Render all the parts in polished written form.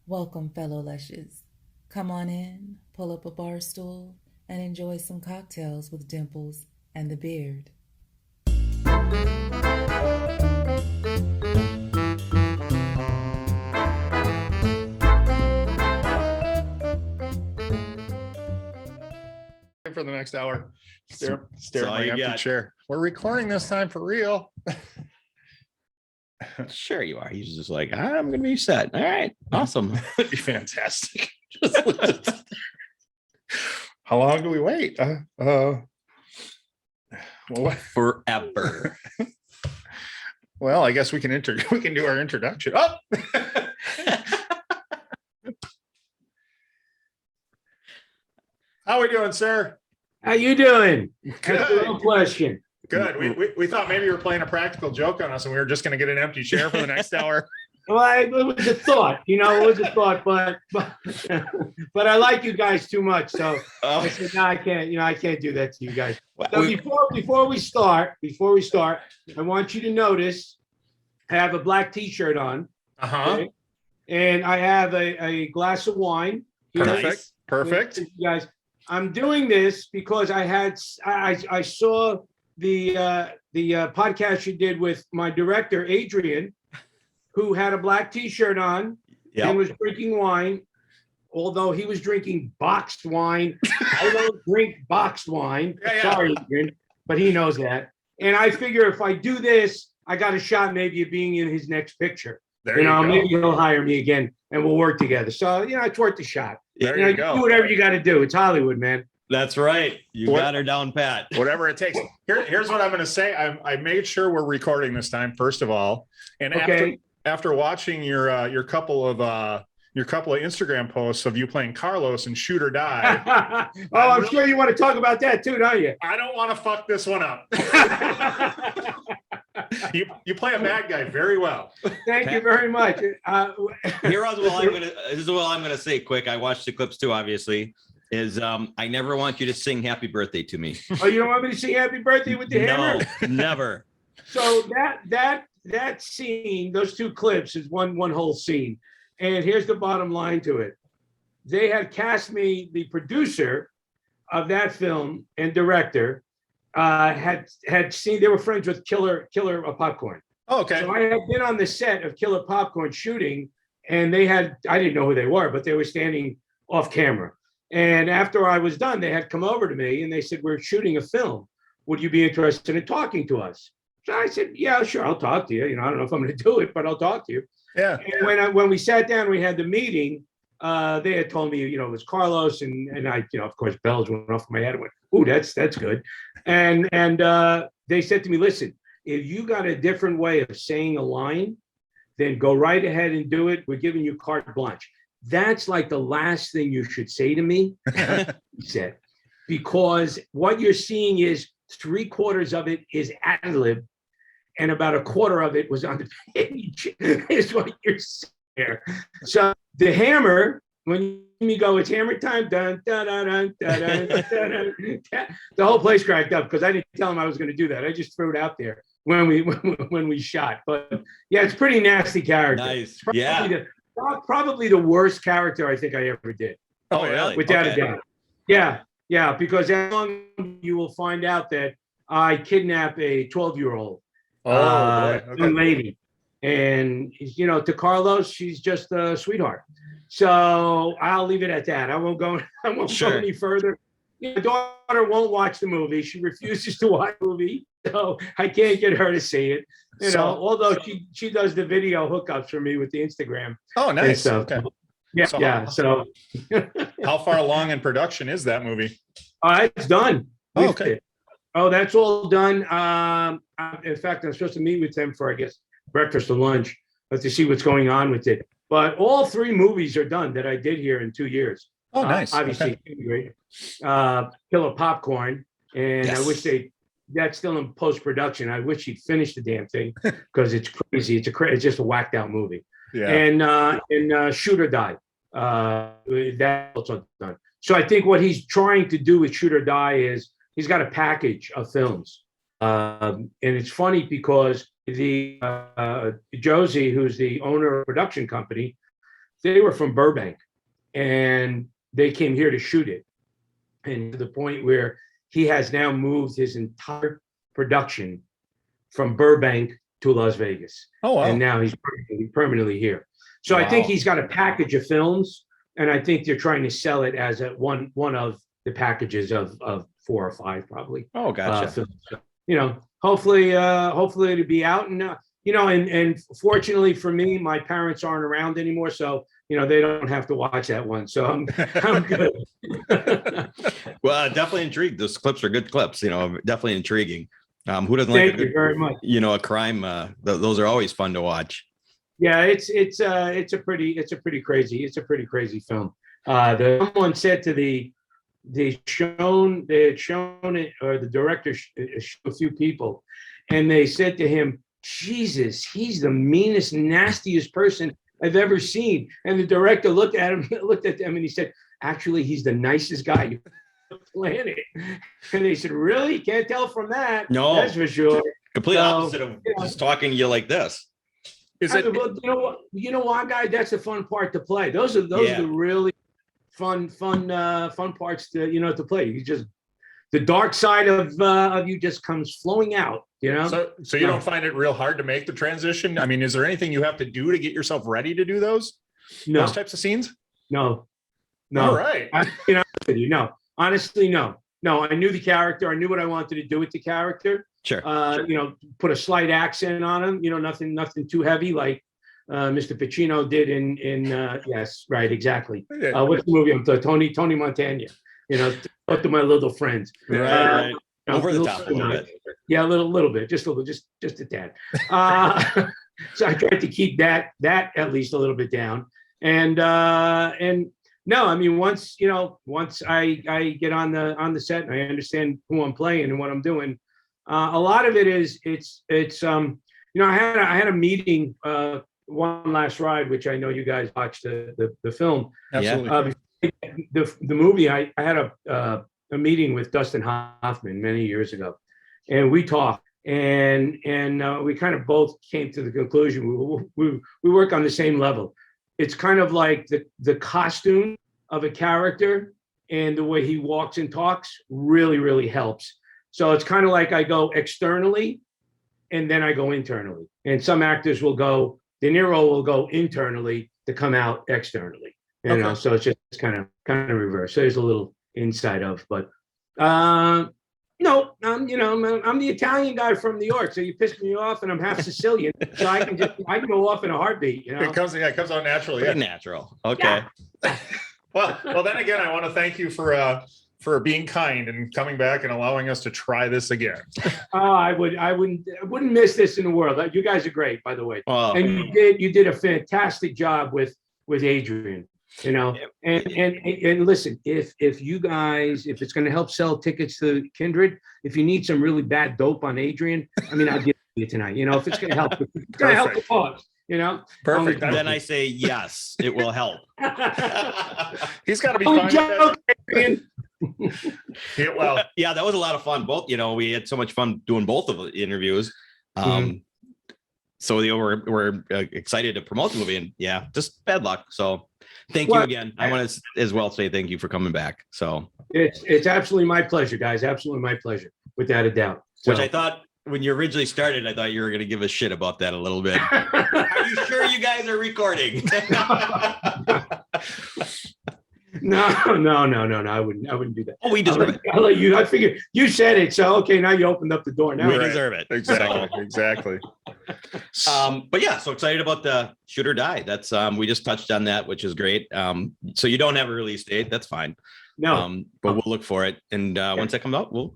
Welcome, fellow Lushes. Come on in, pull up a bar stool, and enjoy some cocktails with Dimples and the Beard. For the next hour, stare So at my you empty got- chair. We're recording this time for real. Sure you are. He's just like, I'm gonna be set. All right, awesome. It'd be fantastic. How long do we wait? Well, Forever. well, I guess we can we can do our introduction. Oh, how we doing, sir? How you doing? Good. That's a real question. Good. We thought maybe you were playing a practical joke on us, and we were just going to get an empty chair for the next hour. Well, it was a thought, it was a thought, but I like you guys too much, so I said, no, I can't do that to you guys. So before we start, I want you to notice I have a black T-shirt on, okay? And I have a glass of wine. Perfect. Perfect. You guys, I'm doing this because I saw the podcast you did with my director Adrian, who had a black T-shirt on and was drinking wine, although he was drinking boxed wine. I don't drink boxed wine. Sorry, Adrian, but he knows that. And I figure if I do this, I got a shot maybe of being in his next picture. There you go. Maybe he'll hire me again and we'll work together. So, it's worth the shot. There you go. Do whatever you got to do. It's Hollywood, man. That's right. You got her down pat. Whatever it takes. Here's what I'm going to say. I made sure we're recording this time, first of all. And after watching your couple of Instagram posts of you playing Carlos and Shoot or Die. I'm sure you want to talk about that too, don't you? I don't want to fuck this one up. You play a bad guy very well. Thank you very much. This is what I'm gonna say quick. I watched the clips too, obviously. I never want you to sing happy birthday to me. Oh, you don't want me to sing happy birthday with the hammer? No, never. So that scene, those two clips is one whole scene. And here's the bottom line to it. They had cast me, the producer of that film and director, had seen, they were friends with Killer Popcorn. Oh, okay. So I had been on the set of Killer Popcorn shooting, and I didn't know who they were, but they were standing off camera. And after I was done, they had come over to me and they said, we're shooting a film. Would you be interested in talking to us? So I said, yeah, sure, I'll talk to you. I don't know if I'm going to do it, but I'll talk to you. Yeah. And when we sat down, we had the meeting. They had told me, it was Carlos, and I, of course, bells went off in my head. I went, "Ooh, that's good." And they said to me, "Listen, if you got a different way of saying a line, then go right ahead and do it. We're giving you carte blanche." That's like the last thing you should say to me, he said, because what you're seeing is 3/4 of it is ad lib, and about 1/4 of it was on the page, is what you're seeing there. So the hammer, when you go, it's hammer time, dun, dun, dun, dun, dun, dun, dun, dun, dun. The whole place cracked up because I didn't tell him I was going to do that. I just threw it out there when we shot. But yeah, it's pretty nasty character. Nice. Probably the worst character I think I ever did. Oh, really? Without a doubt. Yeah, because as long as you will find out that I kidnap a 12-year-old young lady. And, to Carlos, she's just a sweetheart. So I'll leave it at that. I won't go any further. My daughter won't watch the movie. She refuses to watch the movie. So I can't get her to see it. Although she does the video hookups for me with the Instagram. Oh, nice. Okay. Yeah. So how far along in production is that movie? It's done. Oh, okay. Oh, that's all done. In fact, I'm supposed to meet with them for, I guess, breakfast or lunch, but to see what's going on with it. But all 3 movies are done that I did here in 2 years. Oh, nice. Obviously, great. Killer Popcorn, and yes. I wish that's still in post-production. I wish he'd finish the damn thing because it's crazy. It's just a whacked out movie. Yeah. And Shoot or Die. That's also done. So I think what he's trying to do with Shoot or Die is he's got a package of films. And it's funny because the Josie, who's the owner of a production company, they were from Burbank, and they came here to shoot it, and to the point where he has now moved his entire production from Burbank to Las Vegas. Oh, wow. And now he's permanently here. So I think he's got a package of films, and I think they're trying to sell it as one of the packages of 4 or 5 probably. Oh, gotcha. Films. So, hopefully to be out, and and fortunately for me, my parents aren't around anymore, so they don't have to watch that one. So I'm good. Well, definitely intrigued. Those clips are good clips. Definitely intriguing. Who doesn't Thank like you very much. A crime? Those are always fun to watch. Yeah, it's a pretty crazy film. Someone said to they had shown it, or the director showed a few people, and they said to him, Jesus, he's the meanest, nastiest person I've ever seen. And the director looked at them, and he said, actually, he's the nicest guy on the planet. And they said, really? You can't tell from that. No, that's for sure. Complete opposite of just talking to you like this. Well, you know what, guy? That's the fun part to play. Those are the really fun parts to play. You just, the dark side of you just comes flowing out. So you don't find it real hard to make the transition? I mean, is there anything you have to do to get yourself ready to do those types of scenes? No. All right. Honestly, no. I knew the character. I knew what I wanted to do with the character. Sure. Put a slight accent on him. Nothing too heavy like Mr. Pacino did in yes, right, exactly. What's the movie? Tony Montana. Talk to my little friends. Right. Over the top a little bit. Yeah, a little bit, just a tad. So I tried to keep that at least a little bit down. And no, I mean, once I get on the set and I understand who I'm playing and what I'm doing, a lot of it is I had a meeting one last ride, which I know you guys watched the film. Absolutely. The movie, I had a meeting with Dustin Hoffman many years ago, and we talked, and we kind of both came to the conclusion we work on the same level. It's kind of like the costume of a character and the way he walks and talks really, really helps. So it's kind of like I go externally and then I go internally. And some actors will go, De Niro will go internally to come out externally. So it's just kind of reverse. So there's a little inside of, but no, I'm the Italian guy from New York. So you piss me off, and I'm half Sicilian, so I can go off in a heartbeat. It comes out naturally. Pretty natural. Okay. Yeah. Well, then again, I want to thank you for being kind and coming back and allowing us to try this again. I wouldn't miss this in the world. You guys are great, by the way. Well, and you did a fantastic job with Adrian. And listen, if it's going to help sell tickets to Kindred, if you need some really bad dope on Adrian, I mean, I'll give it to you tonight. If it's going to help, help the cause. Perfect. Then I say yes, it will help. He's got to be fine. Yeah, that was a lot of fun. Both, we had so much fun doing both of the interviews. So we're excited to promote the movie, and just bad luck. So thank you again. I want to as well say thank you for coming back. So it's absolutely my pleasure, guys. Absolutely my pleasure, without a doubt. Which I thought when you originally started, I thought you were going to give a shit about that a little bit. Are you sure you guys are recording? No. I wouldn't do that. Oh, we deserve it. I'll let you. I figured you said it, so okay. Now you opened up the door. Now we deserve it. Exactly. But yeah, so excited about the Shoot or Die. That's we just touched on that, which is great. So you don't have a release date. That's fine. No. But we'll look for it, and once that comes out, we'll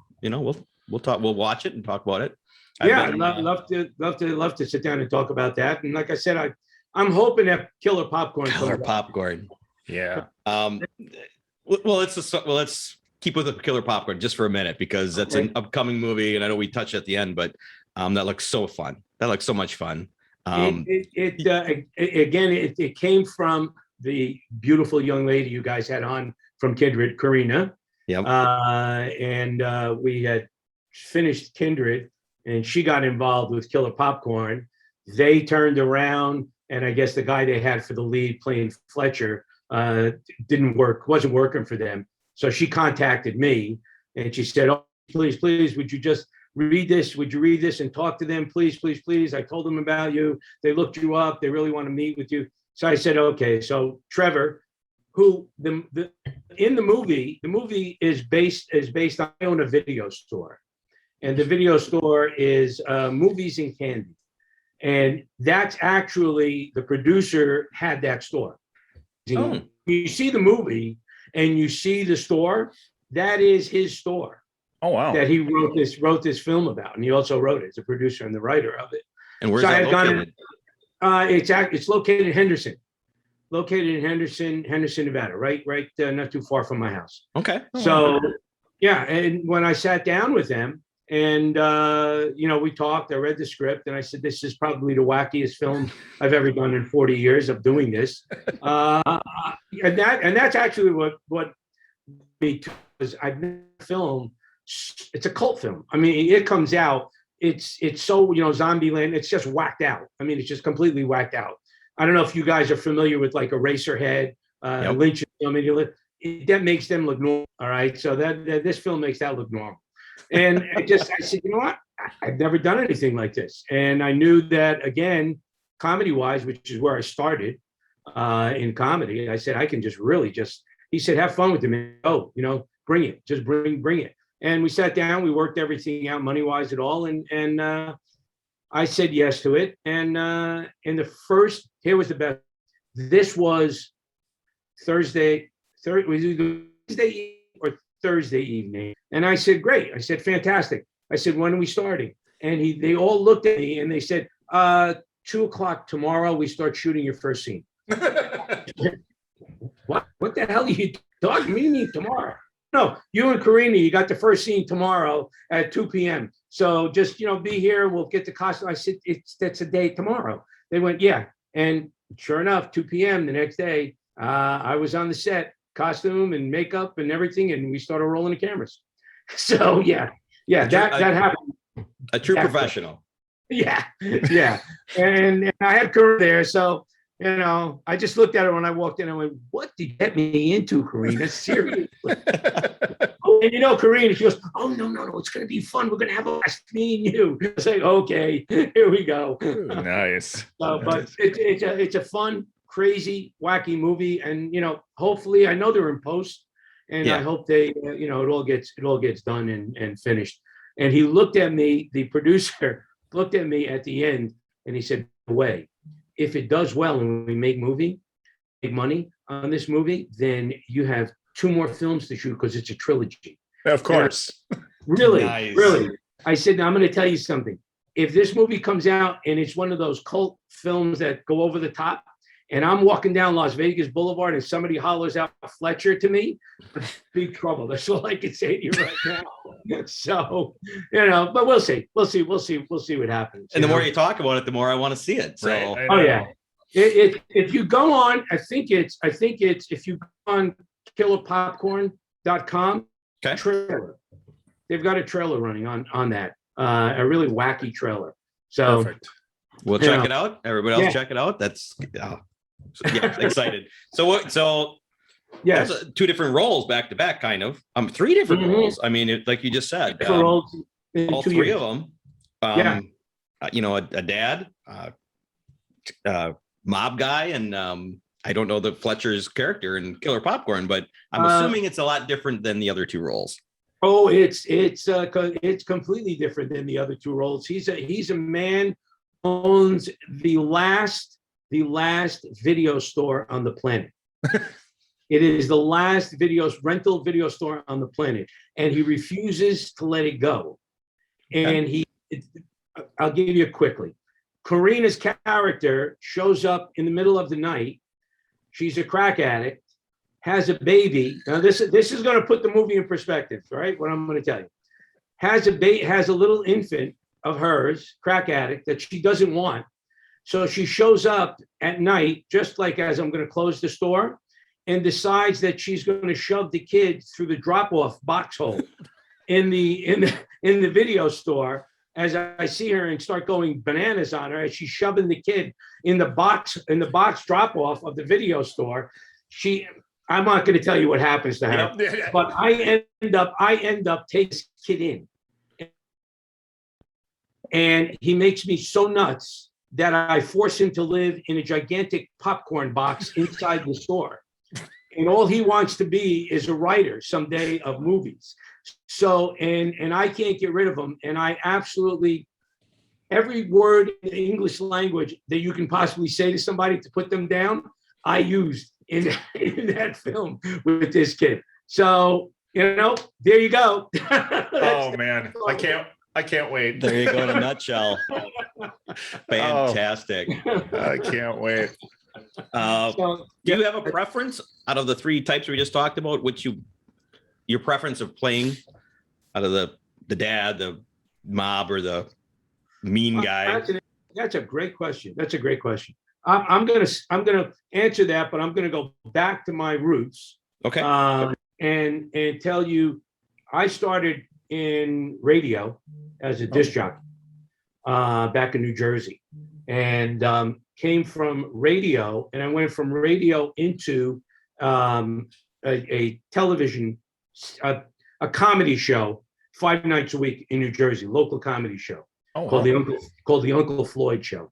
talk. We'll watch it and talk about it. Yeah, I'd love to sit down and talk about that. And like I said, I'm hoping that Killer Popcorn. Yeah. Let's keep with the Killer Popcorn just for a minute, because that's an upcoming movie, and I know we touched at the end, but that looks so fun. That looks so much fun. It came from the beautiful young lady you guys had on from Kindred, Karina. Yep. And we had finished Kindred, and she got involved with Killer Popcorn. They turned around and I guess the guy they had for the lead playing Fletcher wasn't working for them. So she contacted me and she said, "Oh, please, would you just read this? Would you read this and talk to them? Please, please, please. I told them about you. They looked you up. They really want to meet with you." So I said, okay. So Trevor, who in the movie is based on, I own a video store, and the video store is movies and candy. And that's actually, the producer had that store. Oh. You see the movie and you see the store, that is his store. Oh, wow. That he wrote this film about. And he also wrote it as a producer and the writer of it. And where's that located? It's located in Henderson. Henderson, Nevada, right, not too far from my house. Okay. So, yeah, and when I sat down with them and, we talked, I read the script and I said, this is probably the wackiest film I've ever done in 40 years of doing this. And that's actually what me, because I've never filmed. It's a cult film. I mean, it comes out, it's so, Zombieland, it's just whacked out. I mean, it's just completely whacked out. I don't know if you guys are familiar with like Eraserhead, Yep. Lynch. I mean, that makes them look normal. All right. So that this film makes that look normal. And I said, you know what? I've never done anything like this. And I knew that, again, comedy wise, which is where I started in comedy, I said, I can he said, have fun with them. Oh, bring it. Just bring it. And we sat down, we worked everything out money wise at all. And I said yes to it. And here was the best. This was Thursday or Thursday evening. And I said, great. I said, fantastic. I said, when are we starting? And they all looked at me and they said, 2:00 tomorrow, we start shooting your first scene. What the hell are you talking? What do you mean tomorrow? No, you and Karina, you got the first scene tomorrow at 2 p.m. So just, be here. We'll get the costume. I said, that's a day tomorrow. They went, yeah. And sure enough, 2 p.m. the next day, I was on the set, costume and makeup and everything. And we started rolling the cameras. So yeah, that happened. A true professional. Yeah. And I had Karina there. So, I just looked at her when I walked in and went, what did you get me into, Karina? Seriously. And Karina, she goes, oh, no, it's going to be fun. We're going to have a blast, me and you. I say, okay, here we go. Nice. But it's a fun, crazy, wacky movie. And, hopefully, I know they're in post. And I hope they, it all gets done and finished. And he looked at me, the producer looked at me at the end, and he said, "Way, if it does well and we make money on this movie, then you have 2 more films to shoot because it's a trilogy." Of course. Really, Nice. really. I said, now I'm going to tell you something. If this movie comes out and it's one of those cult films that go over the top, and I'm walking down Las Vegas Boulevard and somebody hollers out Fletcher to me, big trouble. That's all I can say to you right now. So, but we'll see. We'll see what happens. And the more you talk about it, the more I want to see it. So, Right. Oh yeah. If you go on, I think it's if you go on killerpopcorn.com, okay. trailer. They've got a trailer running on that. A really wacky trailer. So Perfect. We'll check it out. Everybody else check it out. That's excited. So yes, that's 2 different roles back to back, kind of. 3 different roles. I mean, like you just said, all 3 of them. A dad, mob guy, and I don't know the Fletcher's character in Killer Popcorn, but I'm assuming it's a lot different than the other 2 roles. Oh, it's completely different than the other 2 roles. He's a man who owns the last video store on the planet. It is the last rental video store on the planet, and he refuses to let it go. And I'll give you quickly. Karina's character shows up in the middle of the night. She's a crack addict, has a baby. Now this is going to put the movie in perspective, right? What I'm going to tell you. Has a little infant of hers, crack addict, that she doesn't want. So she shows up at night, just like as I'm going to close the store, and decides that she's going to shove the kid through the drop-off box hole in the video store as I see her and start going bananas on her, as she's shoving the kid in the box drop off of the video store. I'm not going to tell you what happens to her, but I end up taking this kid in, and he makes me so nuts that I force him to live in a gigantic popcorn box inside the store. And all he wants to be is a writer someday of movies. So, and I can't get rid of him. And I absolutely, every word in the English language that you can possibly say to somebody to put them down, I used in that film with this kid. So, there you go. Oh man, I can't wait. There you go in a nutshell. Fantastic. I can't wait. Do you have a preference out of the three types we just talked about? Your preference of playing out of the dad, the mob, or the mean guy? That's a great question. I'm gonna answer that, but I'm gonna go back to my roots. Okay. And tell you, I started in radio as a disc jockey back in New Jersey, and came from radio, and I went from radio into a television, a comedy show 5 nights a week in New Jersey, local comedy show called the Uncle Floyd Show,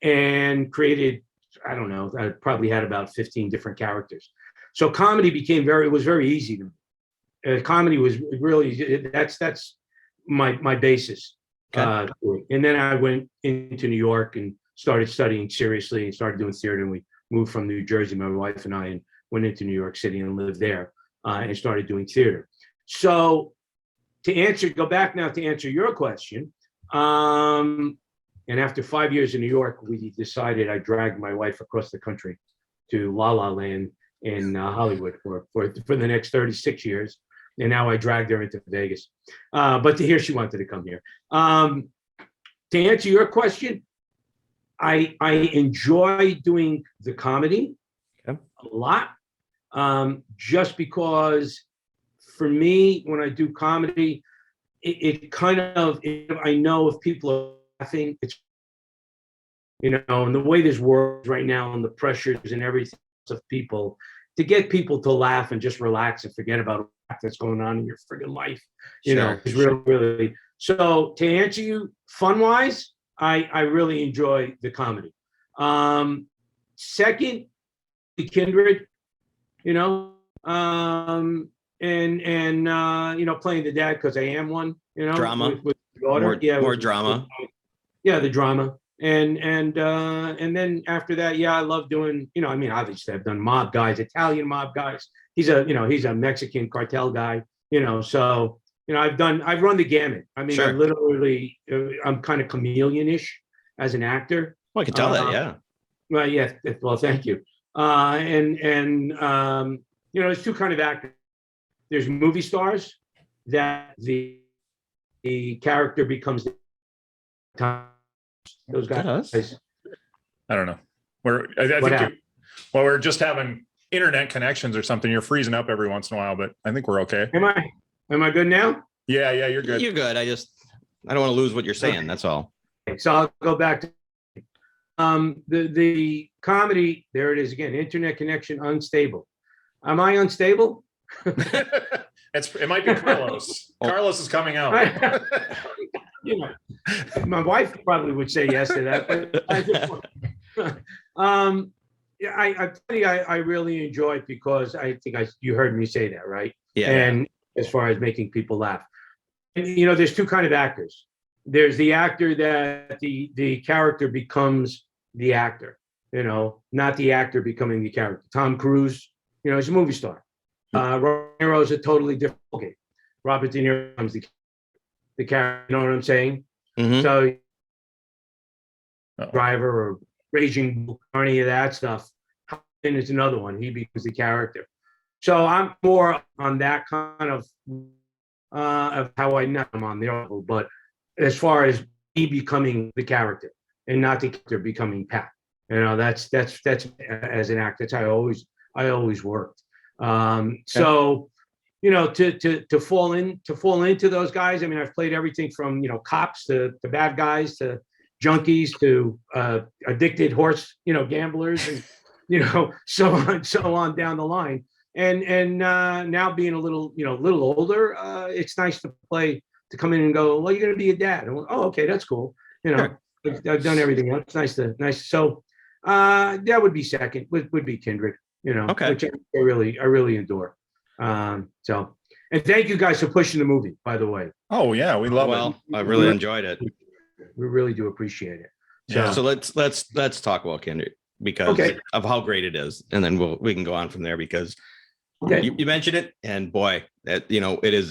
and created, I don't know, I probably had about 15 different characters. So comedy was very easy to me. Comedy was really, that's my basis. Okay. And then I went into New York and started studying seriously and started doing theater. And we moved from New Jersey, my wife and I, and went into New York City and lived there and started doing theater. So go back now to answer your question. And after 5 years in New York, we decided, I dragged my wife across the country to La La Land in Hollywood for the next 36 years. And now I dragged her into Vegas. But to here, she wanted to come here. To answer your question, I enjoy doing the comedy a lot, just because for me, when I do comedy, it kind of, I know if people are laughing, it's, and the way this world right now and the pressures and everything of people, to get people to laugh and just relax and forget about that's going on in your friggin' life, is really. So to answer you, fun-wise, I really enjoy the comedy. Second, the kindred, and playing the dad because I am one, drama, with daughter. More drama. The drama. And then after that, I love doing, obviously I've done mob guys, Italian mob guys. He's a Mexican cartel guy, so, I've run the gamut. I mean, Sure. I'm kind of chameleon-ish as an actor. Well, I can tell that, yeah. Well, yeah. Well, thank you. There's two kind of actors. There's movie stars that the character becomes those guys. I don't know. We're just having internet connections or something. You're freezing up every once in a while, but I think we're okay. Am I good now? Yeah, you're good. You're good. I don't want to lose what you're saying. That's all. So I'll go back to the comedy. There it is again. Internet connection unstable. Am I unstable? It might be Carlos. Carlos is coming out. My wife probably would say yes to that. But I really enjoy it because I think you heard me say that, right? Yeah. And as far as making people laugh, and there's two kind of actors. There's the actor that the character becomes the actor, not the actor becoming the character. Tom Cruise, he's a movie star. Robert De Niro is a totally different game. Robert De Niro becomes the character. You know what I'm saying? Mm-hmm. So, Driver or Raging Bull, or any of that stuff. And it's another one. He becomes the character. So I'm more on that kind of how I know I'm on the level. But as far as me becoming the character and not the character becoming Pat, that's as an actor. That's how I always worked. So to fall into those guys. I mean, I've played everything from cops to bad guys to junkies to addicted horse gamblers and so on down the line. And now being a little older, it's nice to come in and go, well, you're going to be a dad. And, oh, okay, that's cool. Sure. I've done everything else. Nice. So that would be second. Would be Kindred. Okay. Which I really adore. So, and thank you guys for pushing the movie, by the way. Oh yeah, we love it. Well, I really enjoyed it. We really do appreciate it. So let's talk about Kindred because of how great it is, and then we can go on from there because you mentioned it, and boy, that it is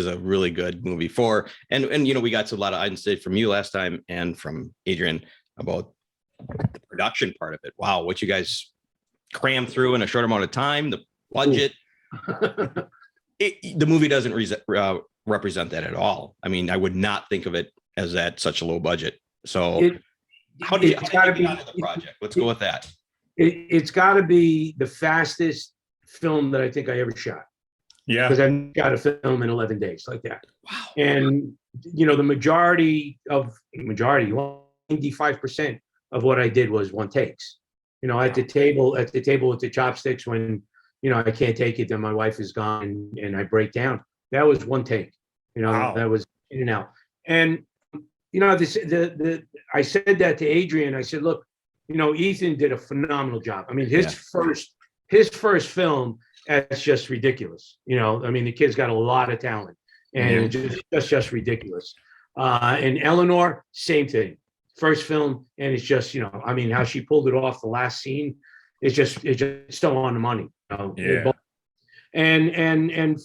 a really good movie and we got to a lot of insight from you last time and from Adrian about the production part of it. Wow, what you guys crammed through in a short amount of time, the budget. The movie doesn't represent that at all. I mean, I would not think of it as that such a low budget. So how did you get onto the project? Let's go with that. It's got to be the fastest film that I think I ever shot. Yeah, because I got a film in 11 days like that. Wow. And the majority, 95% of what I did was one takes. At the table with the chopsticks when I can't take it, then my wife is gone and I break down. That was one take. Wow. That was in and out. And I said that to Adrian. I said, look, Ethan did a phenomenal job. I mean, his first film, that's just ridiculous. I mean, the kid's got a lot of talent, and it's just ridiculous. And Eleanor, same thing. First film, and it's just I mean, how she pulled it off the last scene, it's just so on the money. Yeah. And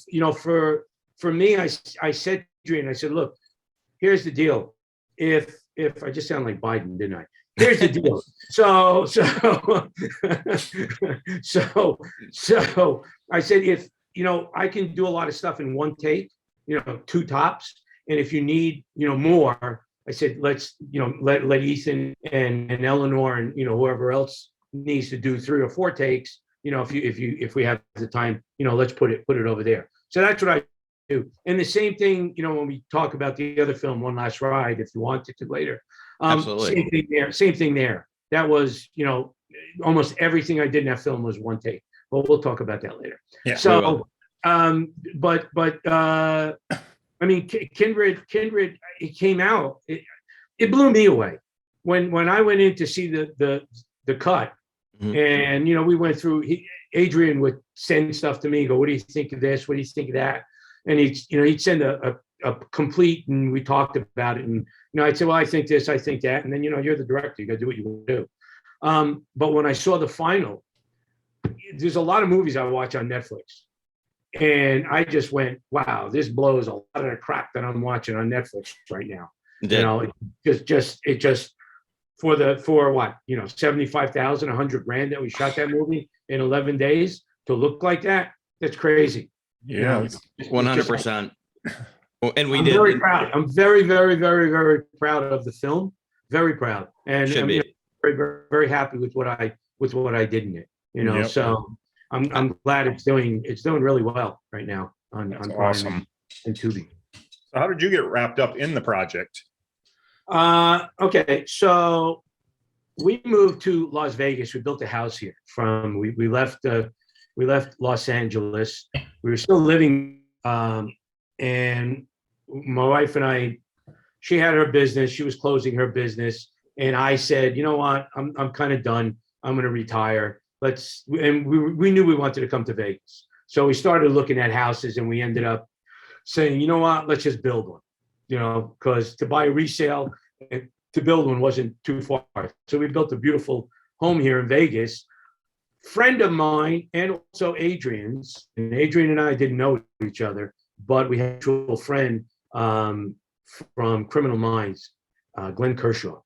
for me, I said to Adrian, I said, look, here's the deal. If I just sound like Biden, didn't I? Here's the deal. So I said, if I can do a lot of stuff in one take, 2 tops, and if you need more, I said, let's let Ethan and Eleanor and whoever else needs to do 3 or 4 takes. If we have the time, let's put it over there. So that's what I do. And the same thing, when we talk about the other film, One Last Ride, if you want it to later. Absolutely. Same thing there. That was, almost everything I did in that film was one take. But we'll talk about that later. Yeah. So, I mean, Kindred, it came out. It blew me away when I went in to see the cut, and we went through. Adrian would send stuff to me. And go, what do you think of this? What do you think of that? And he'd send a complete, and we talked about it. And I'd say, well, I think this, I think that, and then you're the director. You got to do what you want to do. But when I saw the final, there's a lot of movies I watch on Netflix. And I just went, wow, this blows a lot of the crap that I'm watching on Netflix right now. It just for what, 75,000, 100 grand that we shot that movie in 11 days to look like that. That's crazy. Yeah. 100%. And I'm very proud. I'm very, very, very, very proud of the film. Very proud. And I'm very, very, very happy with what I did in it. So I'm glad it's doing really well right now on awesome. And Tubi. So how did you get wrapped up in the project? Okay, so we moved to Las Vegas. We built a house here. We left Los Angeles. We were still living, and my wife and I, she had her business. She was closing her business, and I said, you know what, I'm kind of done. I'm going to retire. And we knew we wanted to come to Vegas. So we started looking at houses, and we ended up saying, you know what, let's just build one, because to buy a resale and to build one wasn't too far. So we built a beautiful home here in Vegas. Friend of mine and also Adrian's, and Adrian and I didn't know each other, but we had a mutual friend from Criminal Minds, Glenn Kershaw,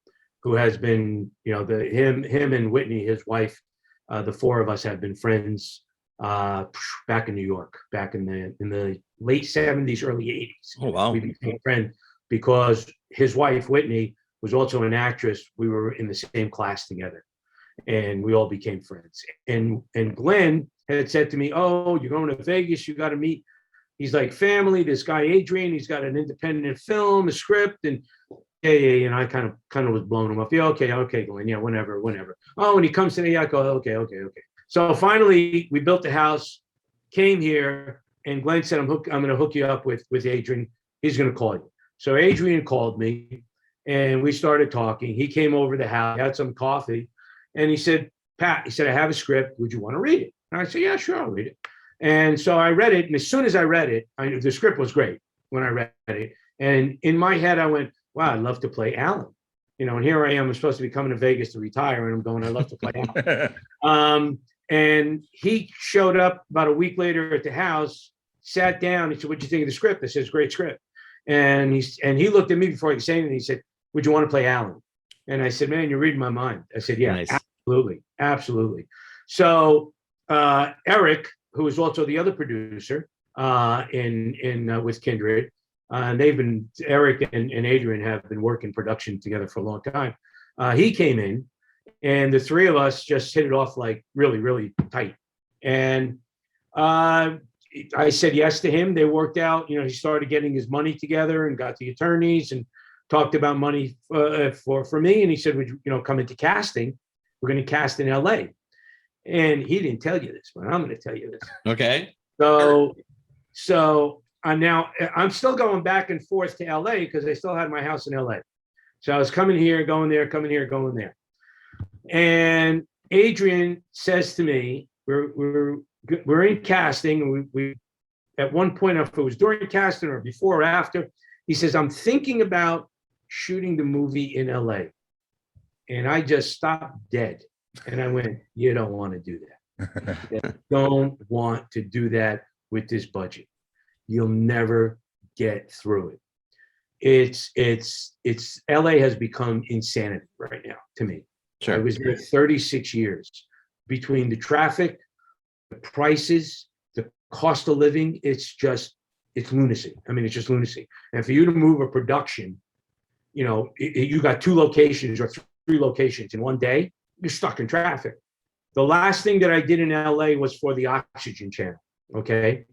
who has been, him and Whitney, his wife, the 4 of us have been friends back in New York, back in the late 70s, early 80s. Oh, wow. We became friends because his wife, Whitney, was also an actress. We were in the same class together, and we all became friends. And Glenn had said to me, "Oh, you're going to Vegas. You got to meet." He's like, "Family. This guy Adrian. He's got an independent film, a script, and yeah." And I kind of was blowing him up. Yeah, okay, Glenn. Yeah, whenever. Oh, and he comes to me. I go, okay. So finally, we built the house, came here, and Glenn said, "I'm going to hook you up with Adrian. He's going to call you." So Adrian called me, and we started talking. He came over the house, had some coffee, and he said, "Pat," he said, "I have a script. Would you want to read it?" And I said, "Yeah, sure, I'll read it." And so I read it, and as soon as I read it, the script was great when I read it. And in my head, I went, "Wow, I'd love to play Alan." And here I am. I'm supposed to be coming to Vegas to retire, and I'm going, "I'd love to play Alan." And he showed up about a week later at the house, sat down. He said, "What'd you think of the script?" I said, "It's a great script." And he looked at me before I could say anything. He said, "Would you want to play Alan?" And I said, "Man, you're reading my mind." I said, "Yeah, nice. Absolutely. So Eric, who is also the other producer in with Kindred, Eric and Adrian have been working production together for a long time. He came in, and the three of us just hit it off like really, really tight. And I said yes to him. They worked out. He started getting his money together and got the attorneys and talked about money for me. And he said, "Would you come into casting? We're going to cast in LA." And he didn't tell you this, but I'm going to tell you this. Okay. So I'm still going back and forth to LA because I still had my house in LA. So I was coming here, going there, coming here, going there. And Adrian says to me, we're in casting. We at one point, if it was during casting or before or after, he says, "I'm thinking about shooting the movie in LA." And I just stopped dead. And I went, "You don't want to do that. You don't want to do that with this budget. You'll never get through it." It's LA has become insanity right now to me. Sure. I was there 36 years. Between the traffic, the prices, the cost of living, it's lunacy. I mean, it's just lunacy. And for you to move a production, you got 2 locations or 3 locations in one day, you're stuck in traffic. The last thing that I did in LA was for the Oxygen Channel. Okay.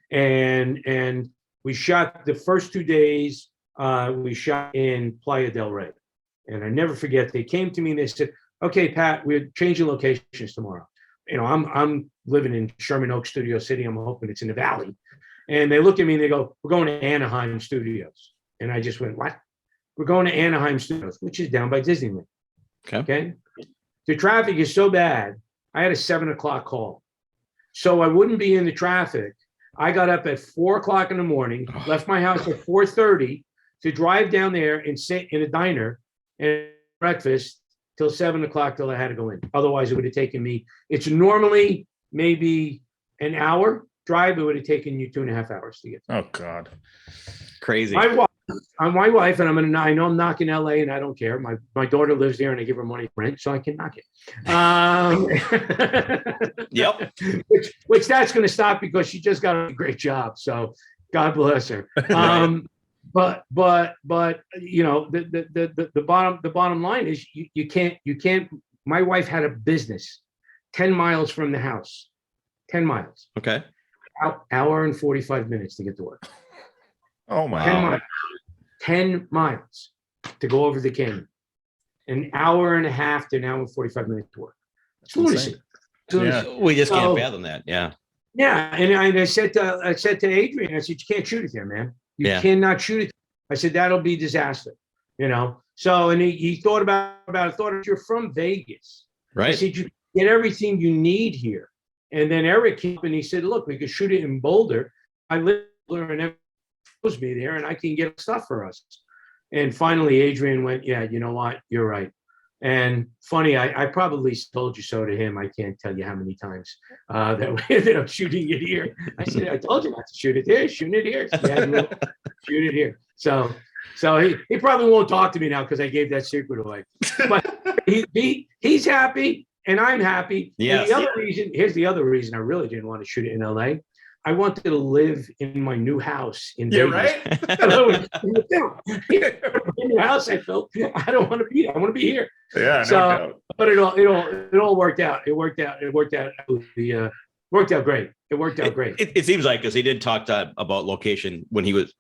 And we shot the first 2 days, we shot in Playa del Rey. And I never forget, they came to me and they said, "Okay, Pat, we're changing locations tomorrow." I'm living in Sherman Oaks, Studio City. I'm hoping it's in the Valley. And they look at me and they go, "We're going to Anaheim Studios." And I just went, "What?" "We're going to Anaheim Studios," which is down by Disneyland. Okay. The traffic is so bad. I had a 7:00 call. So I wouldn't be in the traffic. I got up at 4:00 in the morning, left my house at 4:30 to drive down there and sit in a diner and breakfast till 7:00 till I had to go in. Otherwise, it would have taken me, it's normally maybe an hour drive. It would have taken you 2.5 hours to get there. Oh, God. Crazy. My wife, and I know I'm knocking LA and I don't care. My daughter lives there and I give her money for rent, so I can knock it. Yep. Which that's going to stop because she just got a great job. So God bless her. But the bottom line is you can't. My wife had a business 10 miles from the house, 10 miles. Okay. Hour and 45 minutes to get to work. Oh my! 10 miles to go over the canyon. An hour and a half to an hour and 45 minutes to work. It's lunacy. Yeah. We just can't fathom that. Yeah. Yeah. And I said to Adrian, I said, "You can't shoot it there, man. You cannot shoot it." I said, "That'll be disaster." So, and he thought about it, thought, "You're from Vegas." Right. I said, "You get everything you need here." And then Eric came and he said, "Look, we could shoot it in Boulder. I live there and knows me there and I can get stuff for us." And finally, Adrian went, "Yeah, you know what? You're right." And funny, I probably told you so to him. I can't tell you how many times that we ended up shooting it here. I said, "I told you not to shoot it there. Shoot it here." Yeah, shoot it here. So he probably won't talk to me now because I gave that secret away. But he's happy and I'm happy. Yes. And here's the other reason I really didn't want to shoot it in LA. I wanted to live in my new house in Vegas. Right? In the house I built. I don't want to be. I want to be here. Yeah. So, but it all worked out. It worked out. Worked out great. It worked out great. It seems like, because he did talk about location when he was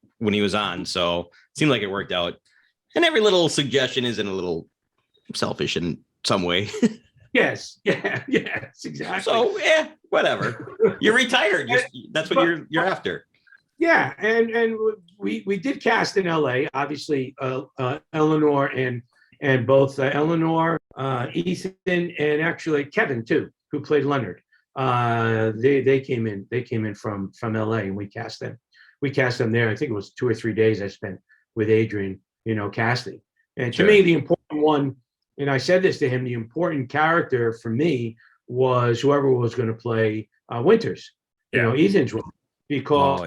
on, so it seemed like it worked out. And every little suggestion isn't a little selfish in some way. Yes. Yeah. Yes. Exactly. So whatever. You're retired. That's what you're after. Yeah, and we did cast in LA, obviously, Eleanor and both Eleanor, Ethan, and actually Kevin too, who played Leonard. They came in from LA, and we cast them. We cast them there. I think it was 2 or 3 days I spent with Adrian, casting. And to me, the important one, and I said this to him, the important character for me was whoever was going to play Winters, Ethan's role. Because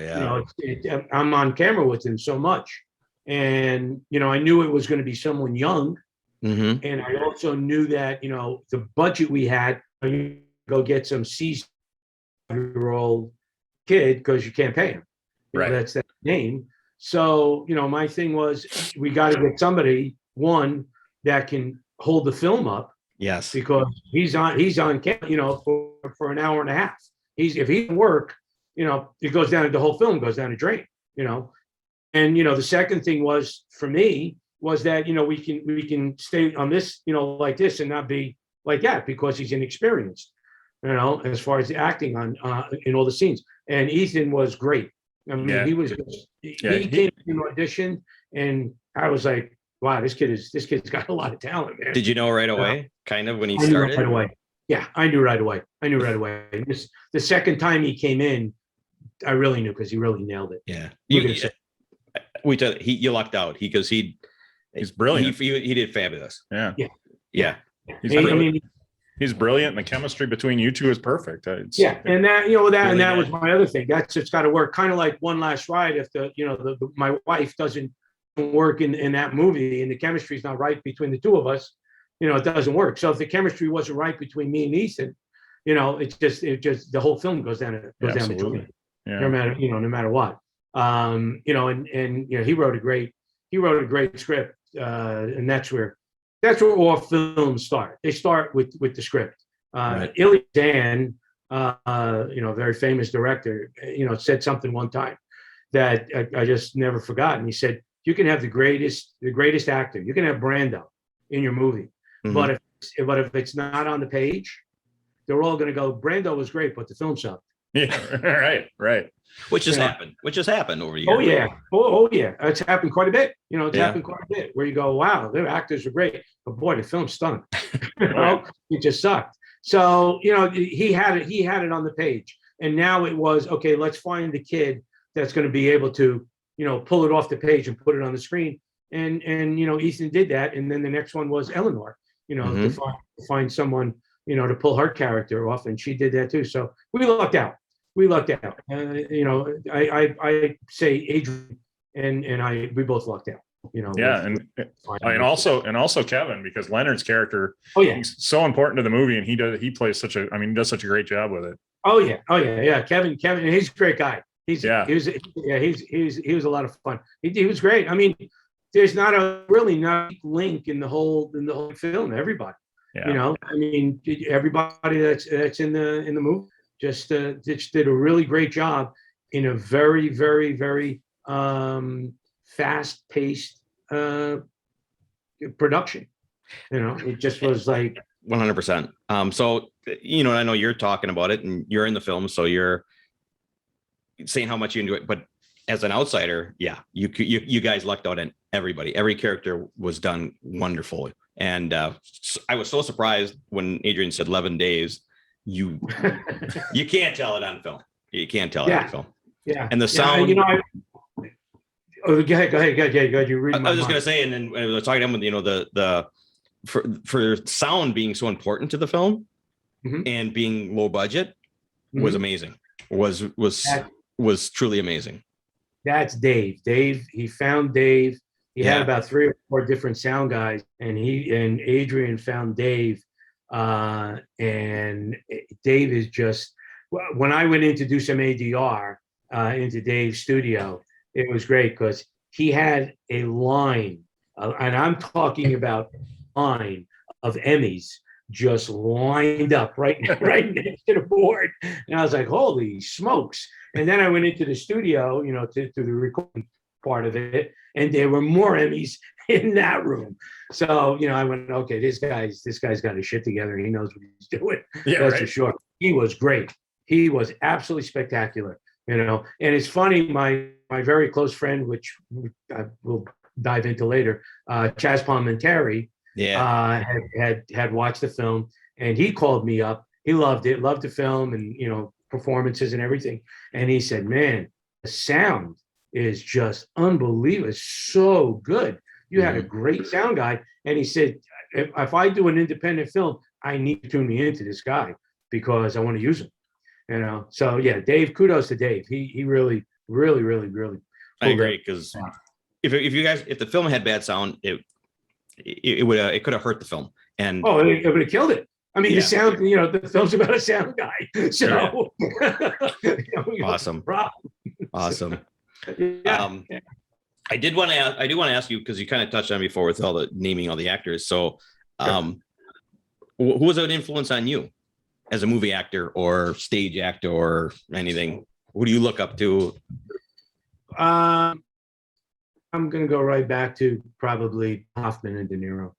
I'm on camera with him so much, and I knew it was going to be someone young, and I also knew that the budget we had, go get some 6-year-old kid because you can't pay him. That's that name. So my thing was we got to get somebody that can hold the film up. Yes, because he's on camera, for an hour and a half. If he can work. It goes down, the whole film goes down the drain, and, the second thing was for me was that, we can stay on this, like this and not be like that because he's inexperienced, as far as the acting on, in all the scenes. And Ethan was great. I mean, he was, he came in audition and I was like, wow, this kid's got a lot of talent, man. Did you know right away, kind of when he started? Right away. Yeah, I knew right away. The second time he came in, I really knew because he really nailed it. Yeah, you lucked out because he's brilliant. He did fabulous. Yeah. He's brilliant, and the chemistry between you two is perfect. And that was my other thing. It's got to work. Kind of like One Last Ride. If my wife doesn't work in that movie and the chemistry is not right between the two of us, it doesn't work. So if the chemistry wasn't right between me and Ethan, it just the whole film goes down the drain. Yeah. No matter what. He wrote a great script, and that's where all films start. They start with the script. Ilya Dan, very famous director, said something one time that I just never forgot. And he said, you can have the greatest actor, you can have Brando in your movie, but if it's not on the page, they're all going to go, Brando was great, but the film sucked. Yeah, right. Which has happened over the years. Oh yeah. Oh yeah. It's happened quite a bit. It's happened quite a bit where you go, wow, their actors are great, but boy, the film stunk. It just sucked. So he had it on the page, and now it was okay. Let's find the kid that's going to be able to pull it off the page and put it on the screen. And Ethan did that, and then the next one was Eleanor. To find someone to pull her character off, and she did that too. So we lucked out. I say Adrian and we both lucked out. And also Kevin, because Leonard's character, he's so important to the movie, and he does such a great job with it. Kevin, he's a great guy. He was a lot of fun. He was great. I mean, there's not a really not link in the whole film. Everybody, everybody that's in the movie just did a really great job in a very, very, very fast-paced production. It just was like 100%. So I know you're talking about it, and you're in the film, so you're saying how much you enjoy it. But as an outsider, you guys lucked out, and every character was done wonderfully. And I was so surprised when Adrian said 11 days. You can't tell it on film. You can't tell it on film. Yeah. And the sound. Go ahead. You read. I was just gonna say, and then I was talking to him with the for sound being so important to the film, and being low budget was amazing. Was truly amazing. That's Dave. He found Dave. He had about 3 or 4 different sound guys, and Adrian found Dave. And Dave is just, when I went in to do some ADR into Dave's studio, it was great because he had a line, and I'm talking about line of Emmys just lined up right next to the board. And I was like, holy smokes. And then I went into the studio, to the recording part of it, and there were more Emmys in that room. So, I went, okay, this guy's got his shit together. He knows what he's doing. Yeah, that's right. for sure. He was great. He was absolutely spectacular, And it's funny, my very close friend, which I will dive into later, Chaz Palminteri, had watched the film, and he called me up. He loved it, loved the film, and performances and everything. And he said, "Man, the sound is just unbelievable. It's so good. You had a great sound guy." And he said, if I do an independent film, I need to tune me into this guy because I want to use him. So yeah, Dave, kudos to Dave. He really, really, really, really. I agree, because if the film had bad sound, it could have hurt the film. And it would have killed it. I mean, the sound, the film's about a sound guy. So awesome. Awesome. Yeah. I do want to ask you, because you kind of touched on it before with all the naming all the actors. So who was an influence on you as a movie actor or stage actor or anything? Who do you look up to? I'm going to go right back to probably Hoffman and De Niro,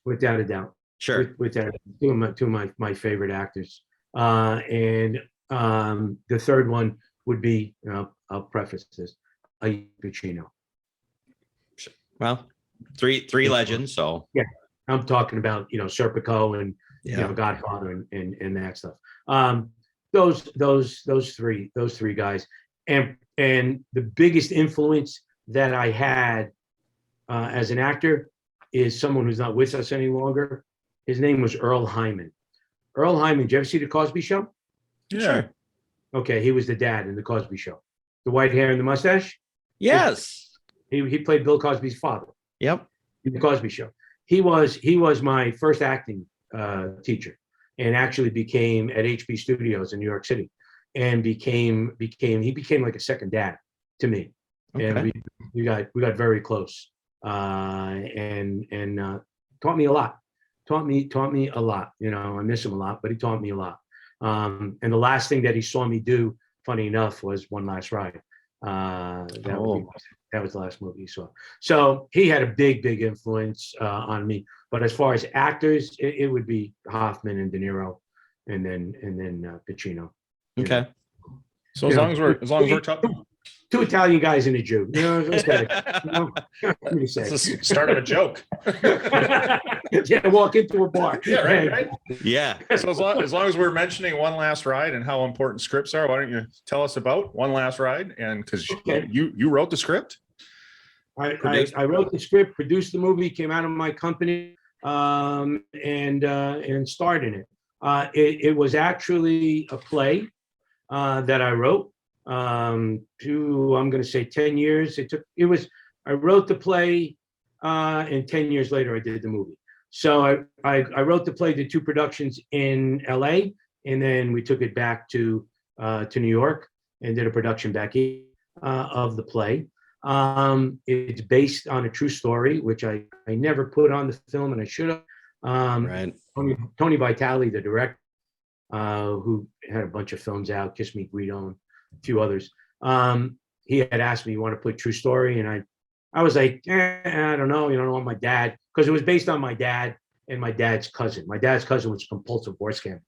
without a doubt. Sure. Without two of my favorite actors. And the third one would be, I'll preface this, Pacino. Well, three legends. So yeah, I'm talking about Serpico and Godfather and that stuff. Those three guys, and the biggest influence that I had as an actor is someone who's not with us any longer. His name was Earl Hyman. Earl Hyman. Did you ever see The Cosby Show? Yeah. Sure. Okay, he was the dad in The Cosby Show. The white hair and the mustache. Yes. He played Bill Cosby's father. Yep. In The Cosby Show. He was my first acting teacher, and actually became at HB Studios in New York City, and became like a second dad to me. Okay. And we got very close, and taught me a lot. Taught me a lot. I miss him a lot, but he taught me a lot. And the last thing that he saw me do, funny enough, was One Last Ride. That was the last movie he saw. So he had a big influence on me. But as far as actors, it would be Hoffman and De Niro, and then Pacino. Okay. So as long as we're talking, two Italian guys and a Jew. It's the start of a joke. Yeah, walk into a bar. Yeah, right. Yeah. So as long as we're mentioning One Last Ride and how important scripts are, why don't you tell us about One Last Ride? And because you wrote the script. I wrote the script, produced the movie, came out of my company, and starred in it. It was actually a play that I wrote. I'm going to say 10 years. I wrote the play, and 10 years later I did the movie. So I wrote the play, did two productions in LA, and then we took it back to New York and did a production back of the play. It's based on a true story, which I never put on the film, and I should have. Right. Tony Vitale, the director, who had a bunch of films out, Kiss Me Guido, and a few others. He had asked me, "You want to put true story?" And I was like, I don't know. I want my dad, because it was based on my dad and my dad's cousin. My dad's cousin was a compulsive horse gambler,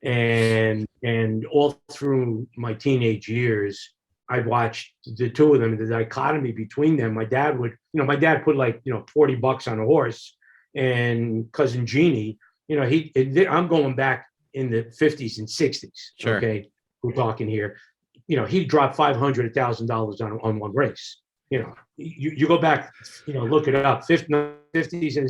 and all through my teenage years, I watched the two of them, the dichotomy between them. My dad put like, $40 on a horse, and cousin Jeannie, I'm going back in the 50s and 60s. Sure. Okay. We're talking here, he dropped $500, $1,000 on one race. You go back, look it up, 50s and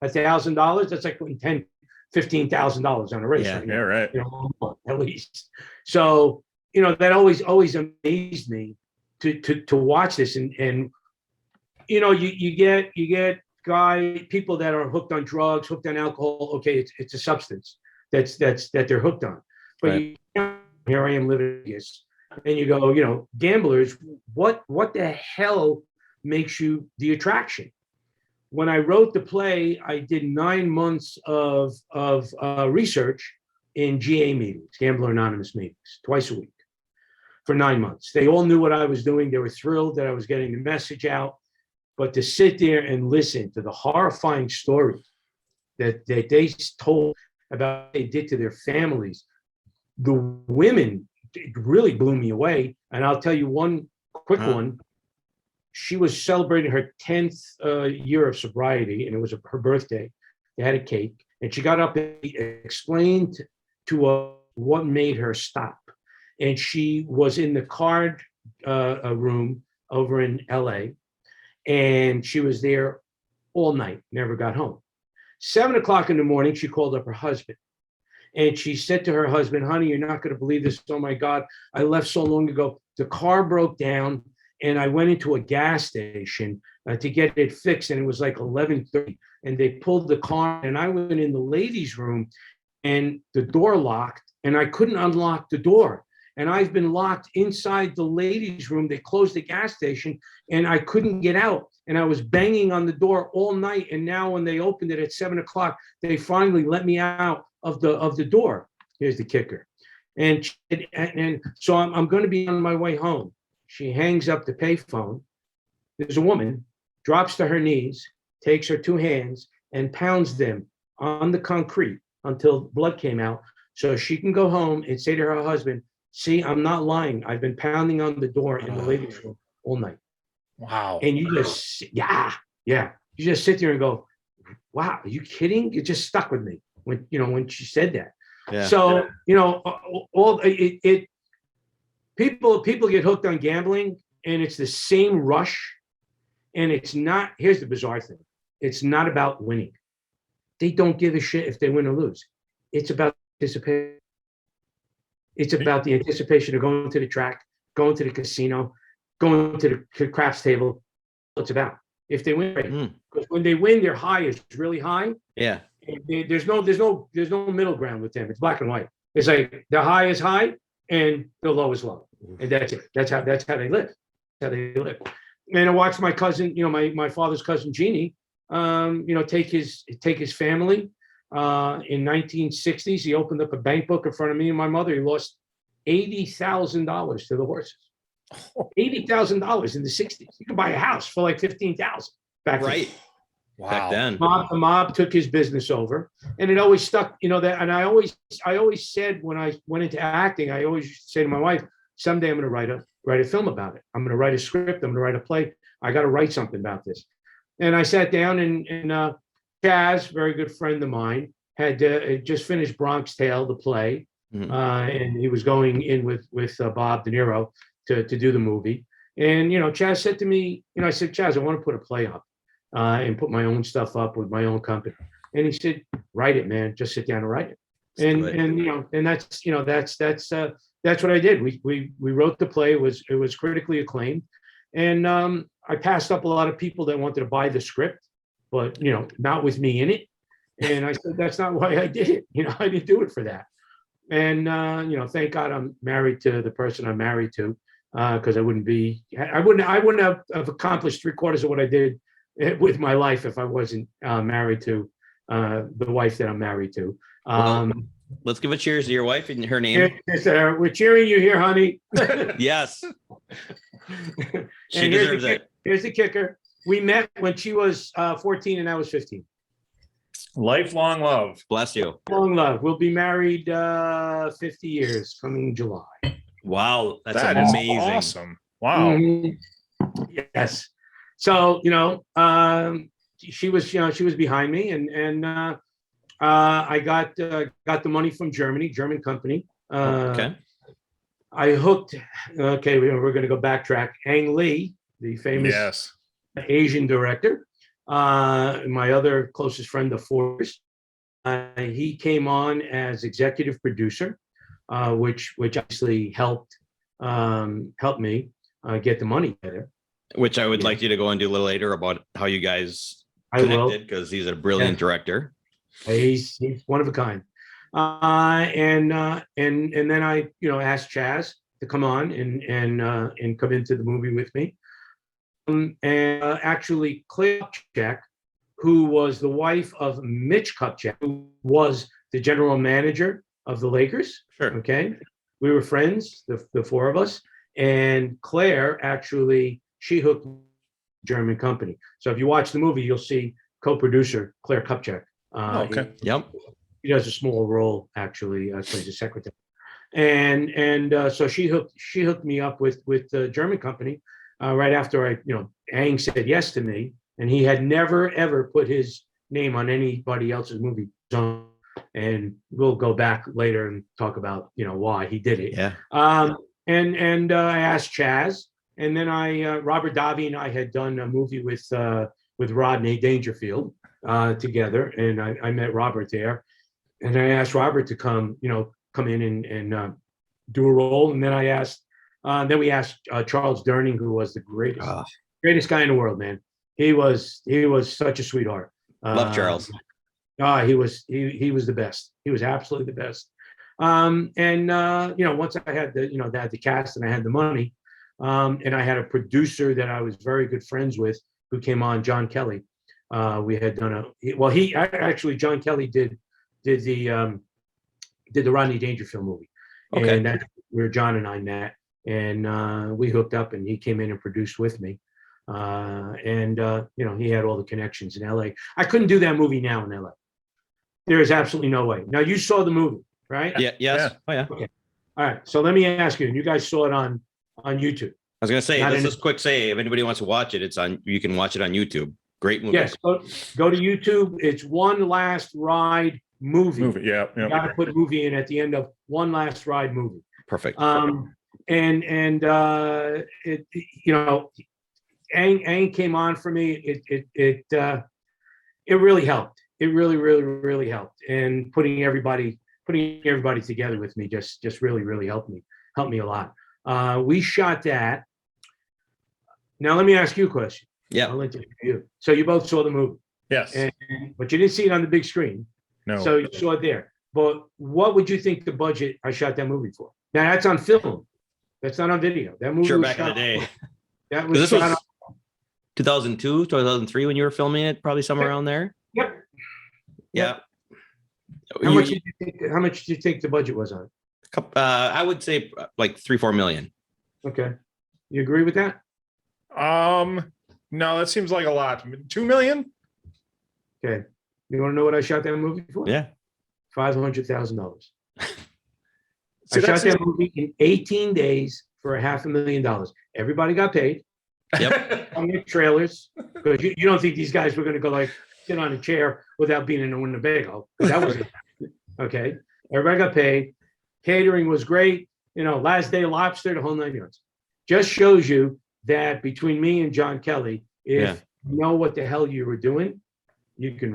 $1,000, that's like putting $15,000 on a race. Yeah, right? Yeah, right. At least. So, that always amazed me to watch this, and you get people that are hooked on drugs, hooked on alcohol. Okay, it's a substance that they're hooked on. But right. Here I am living this, and you go, gamblers. What the hell makes you the attraction? when I wrote the play, I did 9 months of research in GA meetings, Gambler Anonymous meetings, twice a week for 9 months. They all knew what I was doing. They were thrilled that I was getting the message out. But to sit there and listen to the horrifying stories that they told about what they did to their families, the women, it really blew me away. And I'll tell you one quick one. She was celebrating her 10th year of sobriety, and it was her birthday. They had a cake, and she got up and explained to what made her stop. And she was in the card room over in LA, and she was there all night, never got home. 7 o'clock in the morning, she called up her husband. And she said to her husband, honey, you're not going to believe this. Oh, my God, I left so long ago. The car broke down, and I went into a gas station to get it fixed, and it was like 11:30. And they pulled the car, and I went in the ladies' room, and the door locked, and I couldn't unlock the door. And I've been locked inside the ladies' room. They closed the gas station, and I couldn't get out. And I was banging on the door all night. And now when they opened it at 7 o'clock, they finally let me out of the door. Here's the kicker. And so I'm going to be on my way home. She hangs up the payphone. There's a woman, drops to her knees, takes her 2 hands and pounds them on the concrete until blood came out, so she can go home and say to her husband, see, I'm not lying. I've been pounding on the door in the ladies' room all night. Wow. And you just, yeah. You just sit there and go, wow, are you kidding? It just stuck with me when she said that. Yeah. So, people get hooked on gambling, and it's the same rush. And it's not, here's the bizarre thing. It's not about winning. They don't give a shit if they win or lose. It's about anticipation. It's about the anticipation of going to the track, going to the casino, going to the craps table. It's about if they win, because when they win, their high is really high. Yeah. There's no middle ground with them. It's black and white. It's like the high is high and the low is low, and that's it. That's how they live. And I watched my cousin, my father's cousin Jeannie, take his family. In 1960s, he opened up a bank book in front of me and my mother. He lost $80,000 to the horses. $80,000 in the 60s. You could buy a house for like $15,000 back then. Right. Wow. Back then. The mob took his business over, and it always stuck. That, and I always said when I went into acting, I always used to say to my wife, someday I'm going to write a film about it. I'm going to write a script. I'm going to write a play. I got to write something about this. And I sat down and Chaz, very good friend of mine, had just finished Bronx Tale, the play, and he was going in with Bob De Niro to do the movie. And Chaz said to me, I said, Chaz, I want to put a play up and put my own stuff up with my own company. And he said, write it, man. Just sit down and write it. And that's what I did. We wrote the play. It was critically acclaimed, and I passed up a lot of people that wanted to buy the script, but not with me in it. And I said, that's not why I did it. I didn't do it for that. And thank God I'm married to the person I'm married to, because I wouldn't have accomplished 3/4 of what I did with my life if I wasn't married to the wife that I'm married to. Let's give a cheers to your wife and her name. We're cheering you here, honey. Yes. She And deserves it. Here's the kicker. We met when she was 14 and I was 15. Lifelong love. Bless you. Long love. We'll be married 50 years coming July. Wow. That's That is amazing. awesome. Wow. Mm-hmm. Yes. So, she was behind me, and I got the money from German company. Okay. I hooked. Okay, we're going to go backtrack. Ang Lee, the famous Asian director, my other closest friend, the Force. He came on as executive producer, which actually helped me get the money together. Which I would like you to go into a little later about how you guys connected, because he's a brilliant director. He's one of a kind. And then I asked Chaz to come on and come into the movie with me. And actually, Clay Check who was the wife of Mitch Kupchak, who was the general manager of the Lakers. Sure. Okay. We were friends, the four of us. And Claire, actually, she hooked German company. So if you watch the movie, you'll see co-producer Claire Kupchak. Okay. Yep. He does a small role, actually, plays a secretary. And so she hooked me up with the German company right after Ang said yes to me, and he had never ever put his name on anybody else's movie. And we'll go back later and talk about why he did it. Yeah. And I asked Chaz, and then Robert Davi and I had done a movie with Rodney Dangerfield together, and I met Robert there, and I asked Robert to come in and do a role, and then we asked Charles Durning, who was the greatest guy in the world, man. He was such a sweetheart. Love Charles. He was the best. He was absolutely the best. Once I had the cast and I had the money, and I had a producer that I was very good friends with who came on, John Kelly. We had done John Kelly did the Rodney Dangerfield movie. Okay. And that's where John and I met, and we hooked up, and he came in and produced with me. He had all the connections in LA. I couldn't do that movie now in LA. There is absolutely no way. Now, you saw the movie, right? Yeah. Yes. Yeah. Oh yeah. Okay. All right. So let me ask you, and you guys saw it on YouTube. I was gonna say, Not let's in- just quick say, if anybody wants to watch it, you can watch it on YouTube. Great movie. Yes. Go to YouTube. It's One Last Ride movie. Yeah. You got to put movie in at the end of One Last Ride movie. Perfect. Ang came on for me. It really helped. It really, really, really helped. And putting everybody together with me just really, really helped me a lot. We shot that. Now let me ask you a question. Yeah. I'll interview you. So you both saw the movie. Yes. But you didn't see it on the big screen. No. So you saw it there. But what would you think the budget I shot that movie for? Now that's on film. That's not on video. That movie Sure, was back in the day. That was This shot was 2002, 2003 when you were filming it, probably somewhere around there. Yep. Yeah. How much did you think the budget was on it? I would say like 3-4 million. Okay. You agree with that? No, that seems like a lot. 2 million? Okay. You want to know what I shot that movie for? Yeah. $500,000. See, I shot that's- that movie in 18 days for $500,000. Everybody got paid. Yep. On the trailers, because you don't think these guys were going to go like sit on a chair without being in a Winnebago. That wasn't okay. Everybody got paid. Catering was great. Last day lobster, the whole 9 yards. Just shows you that between me and John Kelly, if you know what the hell you were doing, you can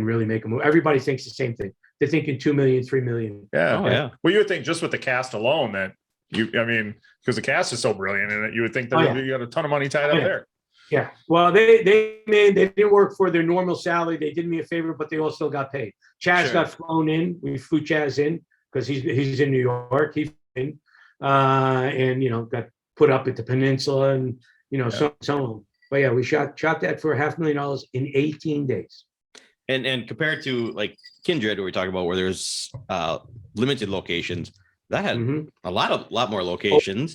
really make a move. Everybody thinks the same thing. They're thinking 2 million, 3 million. Yeah. Oh, yeah. Well, you would think just with the cast alone that because the cast is so brilliant in it, you would think that you got a ton of money tied up there. Yeah. Well, they didn't work for their normal salary. They did me a favor, but they all still got paid. Chaz got flown in. We flew Chaz in because he's in New York. He flew in, and got put up at the peninsula and so on. But yeah, we shot that for $500,000 in 18 days. And compared to like Kindred, where we talk about where there's limited locations, that had a lot more locations.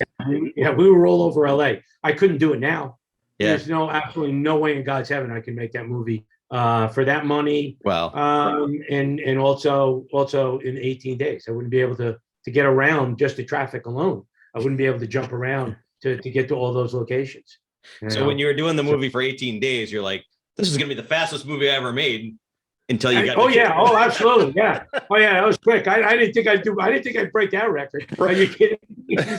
Yeah, we were all over LA. I couldn't do it now. Yeah. There's absolutely no way in God's heaven I can make that movie for that money. Well, and also in 18 days, I wouldn't be able to get around just the traffic alone. I wouldn't be able to jump around to get to all those locations. So when you were doing the movie for 18 days, you're like, this is going to be the fastest movie I ever made until you got. Oh, absolutely. Yeah. Oh yeah. That was quick. I didn't think I'd break that record. Are you kidding?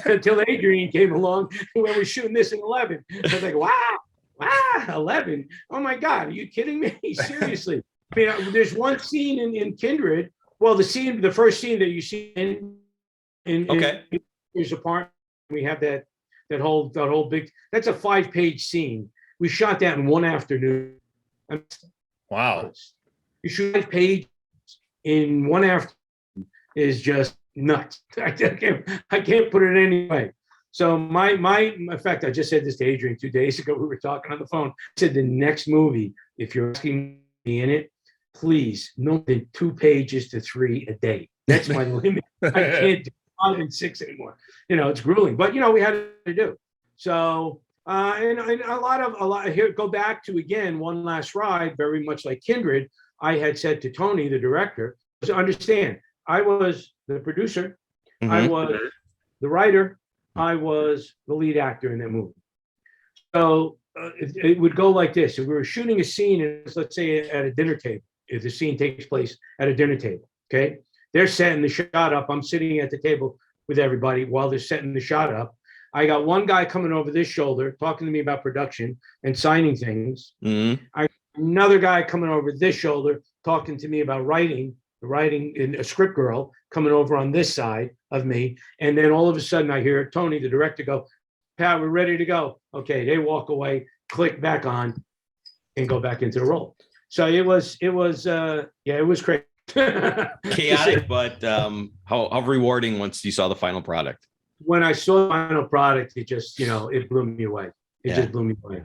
Until Adrian came along when we're shooting this in 11. I was like, wow, 11. Oh my God. Are you kidding me? Seriously. I mean, there's one scene in Kindred. Well, the first scene that you see in his apartment, we have that whole big, that's a 5-page scene. We shot that in one afternoon. Wow. You shoot 5 pages in one afternoon is just nuts. I can't put it any way. So in fact, I just said this to Adrian 2 days ago. We were talking on the phone. I said the next movie, if you're asking me in it, please, no than 2 pages to 3 a day. That's my limit. I can't do 5 and 6 anymore. It's grueling, but we had to do. So, and a lot here, go back to, again, One Last Ride, very much like Kindred. I had said to Tony, the director, to understand, I was the producer, I was the writer, I was the lead actor in that movie. So it would go like this. If we were shooting a scene, let's say at a dinner table, if the scene takes place at a dinner table, okay? They're setting the shot up. I'm sitting at the table with everybody while they're setting the shot up. I got one guy coming over this shoulder, talking to me about production and signing things. Another guy coming over this shoulder, talking to me about writing in a script girl coming over on this side of me. And then all of a sudden I hear Tony, the director, go, Pat, we're ready to go. Okay, they walk away, click back on, and go back into the role. So it was crazy. Chaotic, but how rewarding once you saw the final product. When I saw the final product, it just, it blew me away. It just blew me away.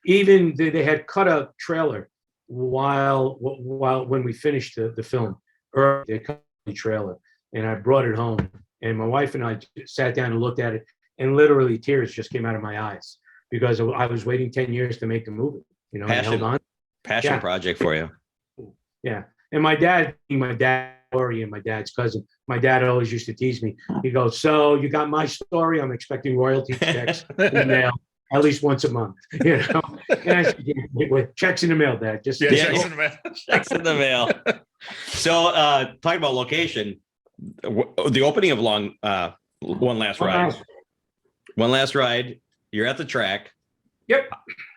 Even they had cut a trailer while when we finished the film. Early, they cut the trailer, and I brought it home. And my wife and I sat down and looked at it, and literally tears just came out of my eyes because I was waiting 10 years to make the movie. Passion project for you. Yeah. And my dad, Lori, and my dad's cousin, my dad always used to tease me. He goes, so you got my story? I'm expecting royalty checks in the mail at least once a month. And I said, with checks in the mail, Dad. Just checks in the mail. Checks in the mail. So talking about location, the opening of One Last Ride. One Last Ride, you're at the track. Yep.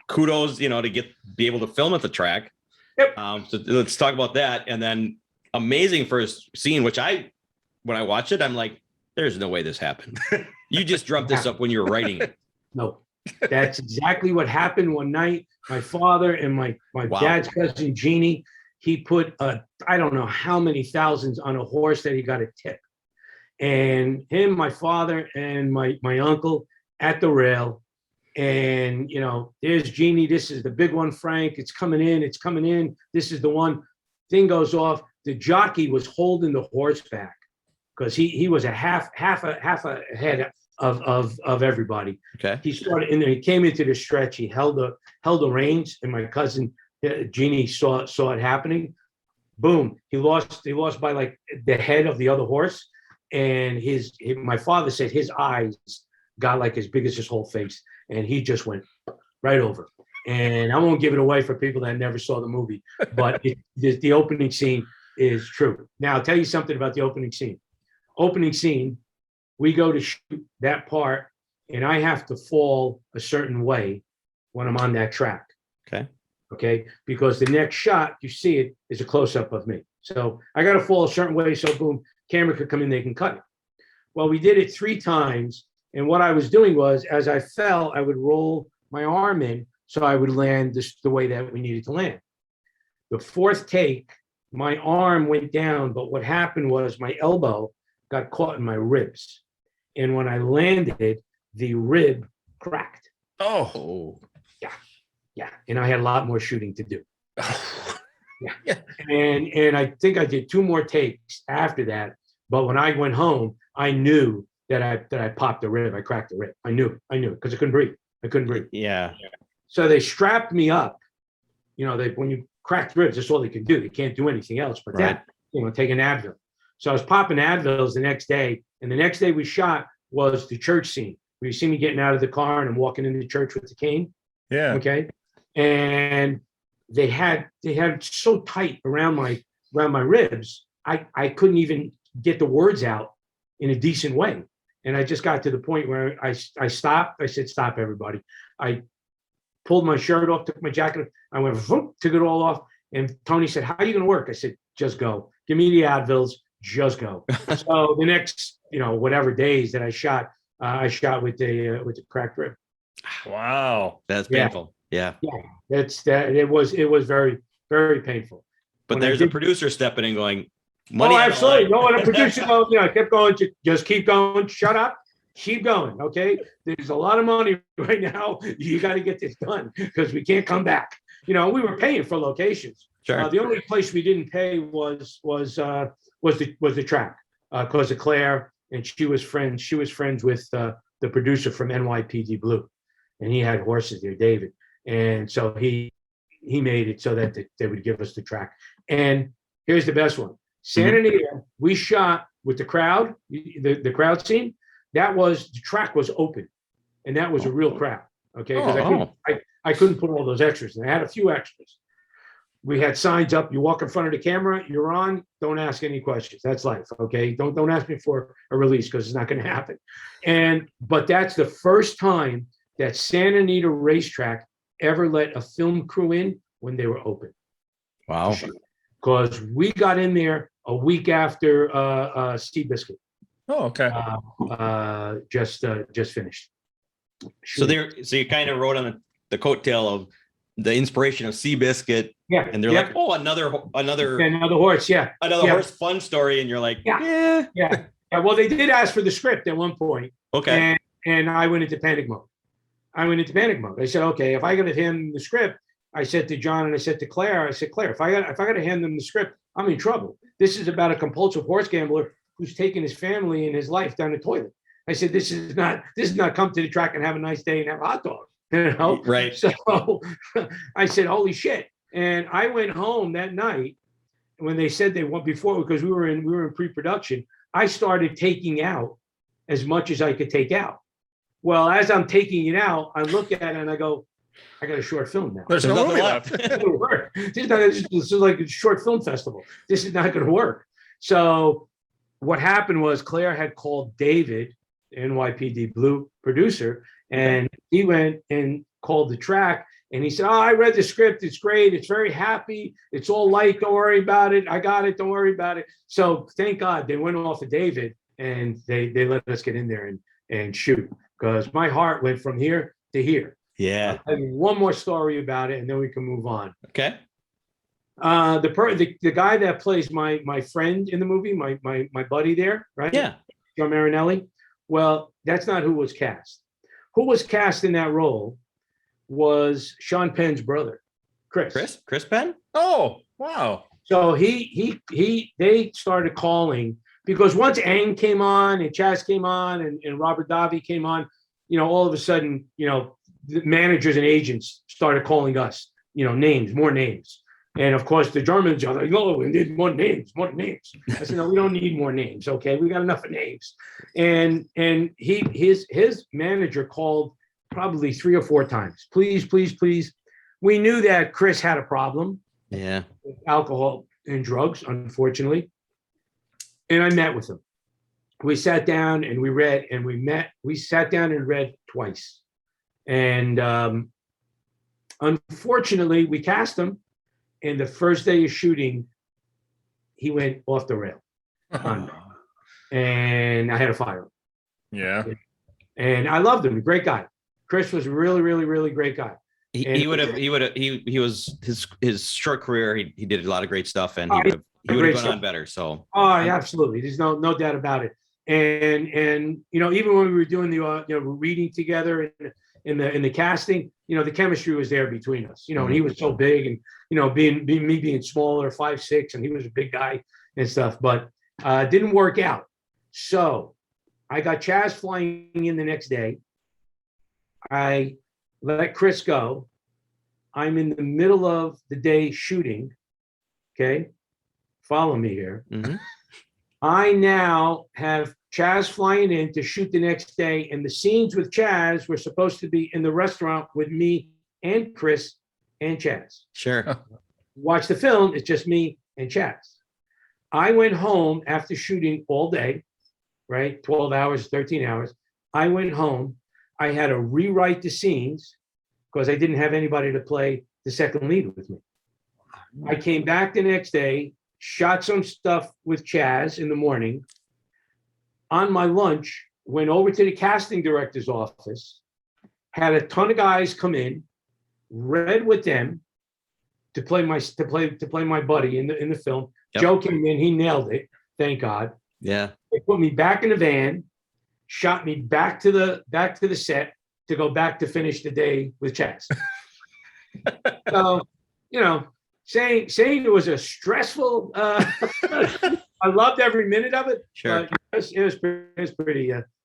Kudos, to be able to film at the track. Yep. So let's talk about that. And then amazing first scene, which when I watched it, I'm like, there's no way this happened. You just dreamt this up when you were writing it. No, that's exactly what happened one night. My father and my dad's cousin, Jeannie, he put, I don't know how many thousands on a horse that he got a tip. And him, my father, and my uncle at the rail. And, there's Jeannie. This is the big one, Frank. It's coming in. This is the one. Thing goes off. The jockey was holding the horse back because he was a half ahead of everybody. Okay. He started and he came into the stretch. He held the reins, and my cousin Jeannie saw it happening. Boom! He lost by like the head of the other horse, and my father said his eyes got like as big as his whole face, and he just went right over. And I won't give it away for people that never saw the movie, but the opening scene is true. Now, I'll tell you something about the opening scene. Opening scene, we go to shoot that part, and I have to fall a certain way when I'm on that track. Okay? Because the next shot, you see it, is a close-up of me. So I got to fall a certain way so, boom, camera could come in, they can cut it. Well, we did it 3 times, and what I was doing was, as I fell, I would roll my arm in so I would land the way that we needed to land. The 4th take, my arm went down, but what happened was my elbow got caught in my ribs. And when I landed, the rib cracked. Oh. Yeah. And I had a lot more shooting to do. Yeah. And I think I did 2 more takes after that. But when I went home, I knew that I popped the rib. I cracked the rib. I knew because I couldn't breathe. Yeah. So they strapped me up. When you crack ribs, that's all they can do. They can't do anything else but that. Take an Advil. So I was popping Advils the next day. And the next day we shot was the church scene. Where you see me getting out of the car and I'm walking into the church with the cane. Yeah. Okay. And they had so tight around my ribs, I couldn't even get the words out in a decent way. And I just got to the point where I stopped. I said, stop, everybody. I pulled my shirt off, took my jacket off. I went, took it all off. And Tony said, how are you going to work? I said, just go. Give me the Advils. Just go. So the next, whatever days that I shot with the cracked rib. Wow. That's painful. Yeah. It was very, very painful. But when there's a producer stepping in going, money. Oh, absolutely. No, and a producer goes, I kept going, just keep going, shut up, keep going. Okay. There's a lot of money right now. You got to get this done because we can't come back. We were paying for locations. Sure. The only place we didn't pay was the track because of Claire, and she was friends with the producer from NYPD Blue, and he had horses there, David, and so he made it so that they would give us the track. And here's the best one: Santa Anita. We shot with the crowd, the crowd scene. The track was open, and that was a real crowd. Okay, because I couldn't put all those extras, and I had a few extras. We had signs up. You walk in front of the camera, you're on. Don't ask any questions. That's life. Okay. Don't ask me for a release because it's not going to happen. But that's the first time that Santa Anita Racetrack ever let a film crew in when they were open. Wow. Because we got in there a week after Seabiscuit. Oh, okay. Just finished. So you kind of rode on the coattail of the inspiration of Seabiscuit. Yeah. And they're like, oh, another horse. Yeah. Another horse fun story. And you're like, yeah. Well, they did ask for the script at one point. Okay. And I went into panic mode. I said, okay, if I got to hand the script, I said to John and I said to Claire, Claire, if I got to hand them the script, I'm in trouble. This is about a compulsive horse gambler who's taking his family and his life down the toilet. I said, this is not come to the track and have a nice day and have a hot dog. You know? Right. So I said, holy shit. And I went home that night when they said they went before, because we were in pre-production. I started taking out as much as I could take out. Well, as I'm taking it out, I look at it and I go, I got a short film now. There's no movie left. This is like a short film festival. This is not going to work. So what happened was Claire had called David, NYPD Blue producer, and he went and called the track. And he said, oh, I read the script. It's great. It's very happy. It's all light. Don't worry about it. I got it. Don't worry about it. So thank God they went off of David and they let us get in there and shoot, because my heart went from here to here. Yeah. I'll tell you one more story about it and then we can move on. Okay. The guy that plays my friend in the movie, my buddy there, right? Yeah. John Marinelli. Well, that's not who was cast. Who was cast in that role was Sean Penn's brother, Chris Penn. Oh, wow. So they started calling, because once Aang came on and Chaz came on and Robert Davi came on, all of a sudden, the managers and agents started calling us, more names. And of course the Germans are like, no, we need more names. I said, no, we don't need more names. Okay. We got enough of names. And his manager called probably 3 or 4 times. Please. We knew that Chris had a problem. Yeah. With alcohol and drugs, unfortunately. And I met with him. We sat down and we read and we met. We sat down and read twice. And unfortunately, we cast him. And the first day of shooting, he went off the rail. And I had to fire him. Yeah. And I loved him. Great guy. Chris was a really, really, really great guy. He was his short career. He did a lot of great stuff, and he would have gone on better. So yeah, absolutely. There's no doubt about it. And even when we were doing the reading together in the casting, the chemistry was there between us. And he was so big, and being smaller, 5'6", and he was a big guy and stuff. But didn't work out. So I got Chaz flying in the next day. I let Chris go. I'm in the middle of the day shooting. Okay. Follow me here. Mm-hmm. I now have Chaz flying in to shoot the next day. And the scenes with Chaz were supposed to be in the restaurant with me and Chris and Chaz. Sure. Watch the film. It's just me and Chaz. I went home after shooting all day, right? 12 hours, 13 hours. I went home. I had to rewrite the scenes because I didn't have anybody to play the second lead with me. I came back the next day, shot some stuff with Chaz in the morning. On my lunch, went over to the casting director's office, had a ton of guys come in, read with them to play my buddy in the film. Yep. Joe came in, he nailed it, thank God. Yeah. They put me back in the van, shot me back to the set to go back to finish the day with Chaz. So, saying it was a stressful. I loved every minute of it. Sure. But it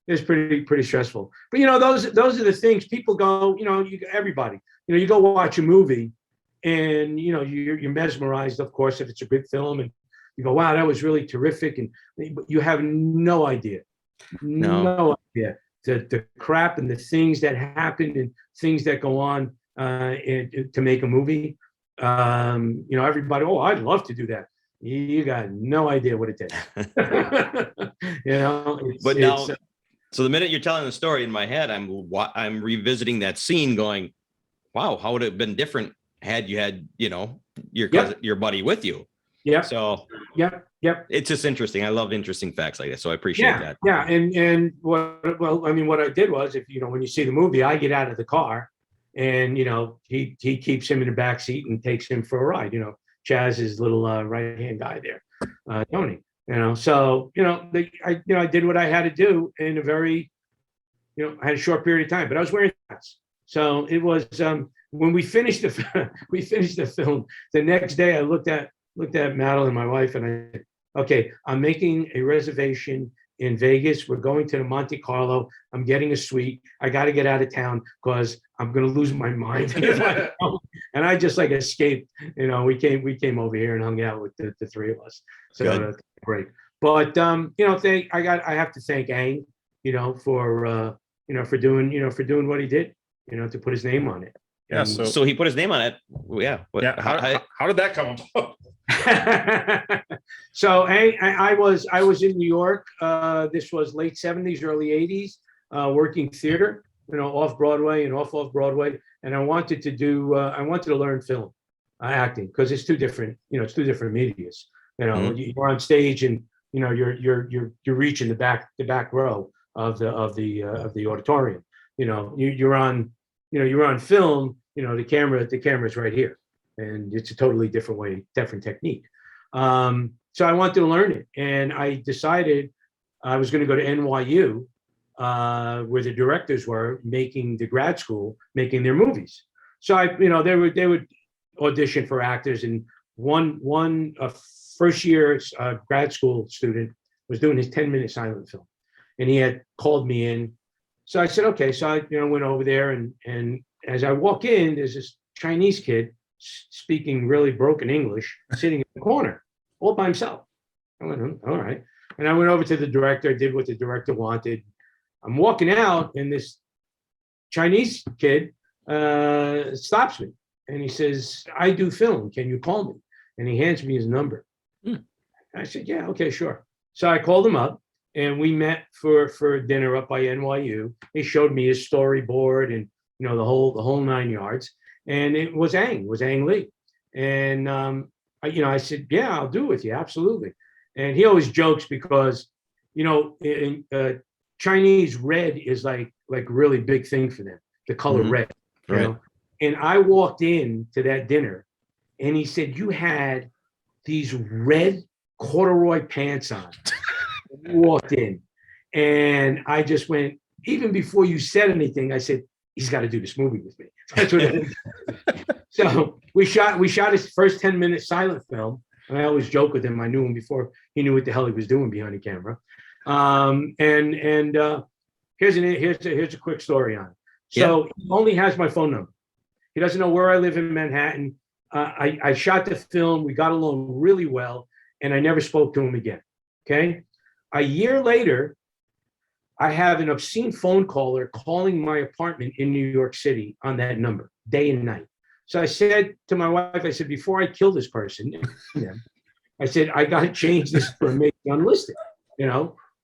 was pretty stressful. But those are the things people go. Everybody. You go watch a movie, and you're mesmerized, of course, if it's a good film, and you go, wow, that was really terrific, and you have no idea, no idea the crap and the things that happen and things that go on to make a movie. Everybody, oh, I'd love to do that. You got no idea what it takes. But now, so the minute you're telling the story in my head, I'm revisiting that scene, going, wow, how would it have been different had you had your cousin, your buddy with you? Yeah. So yep. It's just interesting. I love interesting facts like that, so I appreciate that. Yeah, and what I did was, if when you see the movie, I get out of the car, and he keeps him in the back seat and takes him for a ride. Chaz's little right hand guy there, Tony. So I did what I had to do in a very, I had a short period of time, but I was wearing hats. So it was when we finished the film. The next day, I looked at Madeline, my wife, and I said, okay, I'm making a reservation in Vegas. We're going to the Monte Carlo. I'm getting a suite. I got to get out of town because I'm going to lose my mind. And I just escaped. We came over here and hung out with the three of us. So that's great. But I have to thank Ang, for doing what he did, to put his name on it. Yeah. So he put his name on it. Yeah. Yeah. How did that come about? So I was in New York. This was late 70s, early 80s, working theater, off Broadway and off Broadway. And I wanted to learn film acting, because it's two different medias. You're on stage and you're reaching the back row of the auditorium. You're on film. The camera's right here, and it's a totally different technique. So I wanted to learn it, and I decided I was going to go to NYU, where the directors were making the grad school, making their movies. So they would audition for actors, and one first year grad school student was doing his 10-minute silent film, and he had called me in. So I said, okay. So I went over there, and as I walk in, there's this Chinese kid speaking really broken English, sitting in the corner all by himself. I went, all right. And I went over to the director, did what the director wanted. I'm walking out, and this Chinese kid stops me, and he says, I do film. Can you call me? And he hands me his number. I said, yeah, okay, sure. So I called him up, and we met for dinner up by NYU. He showed me his storyboard and the whole 9 yards. And it was Ang Lee. And I said, yeah, I'll do it with you, absolutely. And he always jokes because in Chinese, red is like really big thing for them, the color red. Right. And I walked in to that dinner, and he said, you had these red corduroy pants on. Walked in, and I just went, even before you said anything, I said, he's got to do this movie with me. That's what it is. So we shot his first 10-minute silent film. And I always joke with him. I knew him before he knew what the hell he was doing behind the camera. Here's a quick story on it. So he only has my phone number. He doesn't know where I live in Manhattan. I shot the film. We got along really well, and I never spoke to him again. Okay. A year later, I have an obscene phone caller calling my apartment in New York City on that number, day and night. So I said to my wife, I said, before I kill this person, I said, I got to change this for make it unlisted,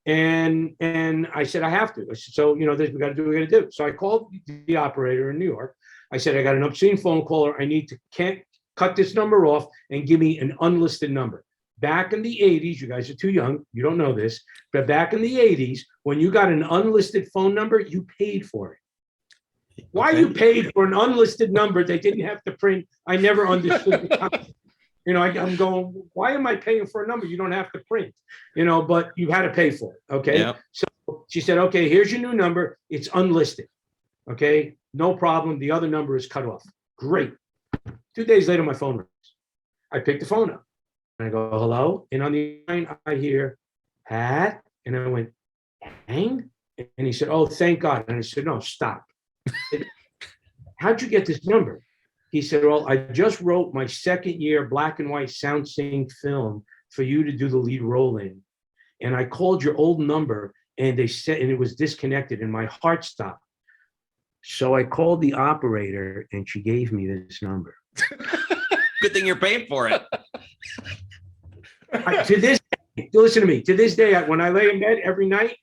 and I said, I have to. I said, so, we got to do what we got to do. So I called the operator in New York. I said, I got an obscene phone caller. I need to cut this number off and give me an unlisted number. Back in the 80s, you guys are too young, you don't know this, but back in the 80s, when you got an unlisted phone number, you paid for it. Why you paid for an unlisted number they didn't have to print, I never understood the concept. I'm going, why am I paying for a number you don't have to print? But you had to pay for it, okay? Yep. So she said, okay, here's your new number, it's unlisted, okay? No problem, the other number is cut off. Great. 2 days later, my phone rings. I picked the phone up and I go, hello. And on the line, I hear, Pat. And I went, Ang? And he said, oh, thank God. And I said, no, stop. How'd you get this number? He said, well, I just wrote my second year black and white sound sync film for you to do the lead role in. And I called your old number and they said, and it was disconnected and my heart stopped. So I called the operator and she gave me this number. Good thing you're paying for it. To this day, listen to me, to this day, when I lay in bed every night,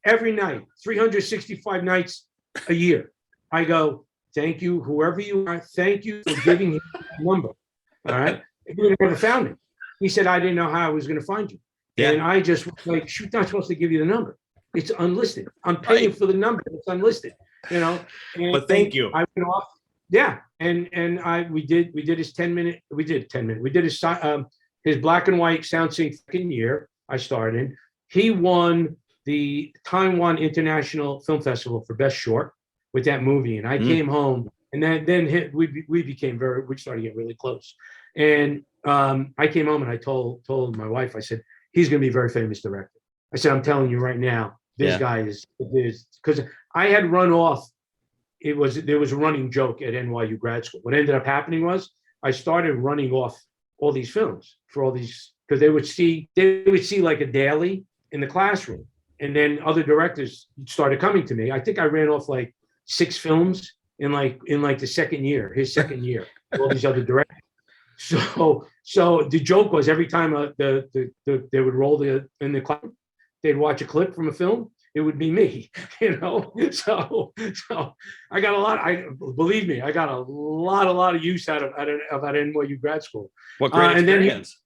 365 nights a year, I go, thank you, whoever you are, thank you for giving me the number. All right. He would have never found me. He said, I didn't know how I was going to find you. Yeah. And I just was like, shoot, not supposed to give you the number. It's unlisted. I'm paying for the number. It's unlisted, you know. And But thank you. I went off. Yeah. And we did his 10-minute, we did his black and white sound sync second year I starred in. He won the Taiwan International Film Festival for Best Short with that movie. And I came home and then we started getting really close. And I came home and I told my wife, I said, he's going to be a very famous director. I said, I'm telling you right now, this guy is, because I had run off. There was a running joke at NYU grad school. What ended up happening was I started running off all these films for all these, because they would see like a daily in the classroom. And then other directors started coming to me. I think I ran off like 6 films in the second year, his second year, all these other directors. So the joke was every time they would roll in the class, they'd watch a clip from a film, it would be me, you know. So I got a lot. Believe me, I got a lot of use out of NYU grad school. What great experience!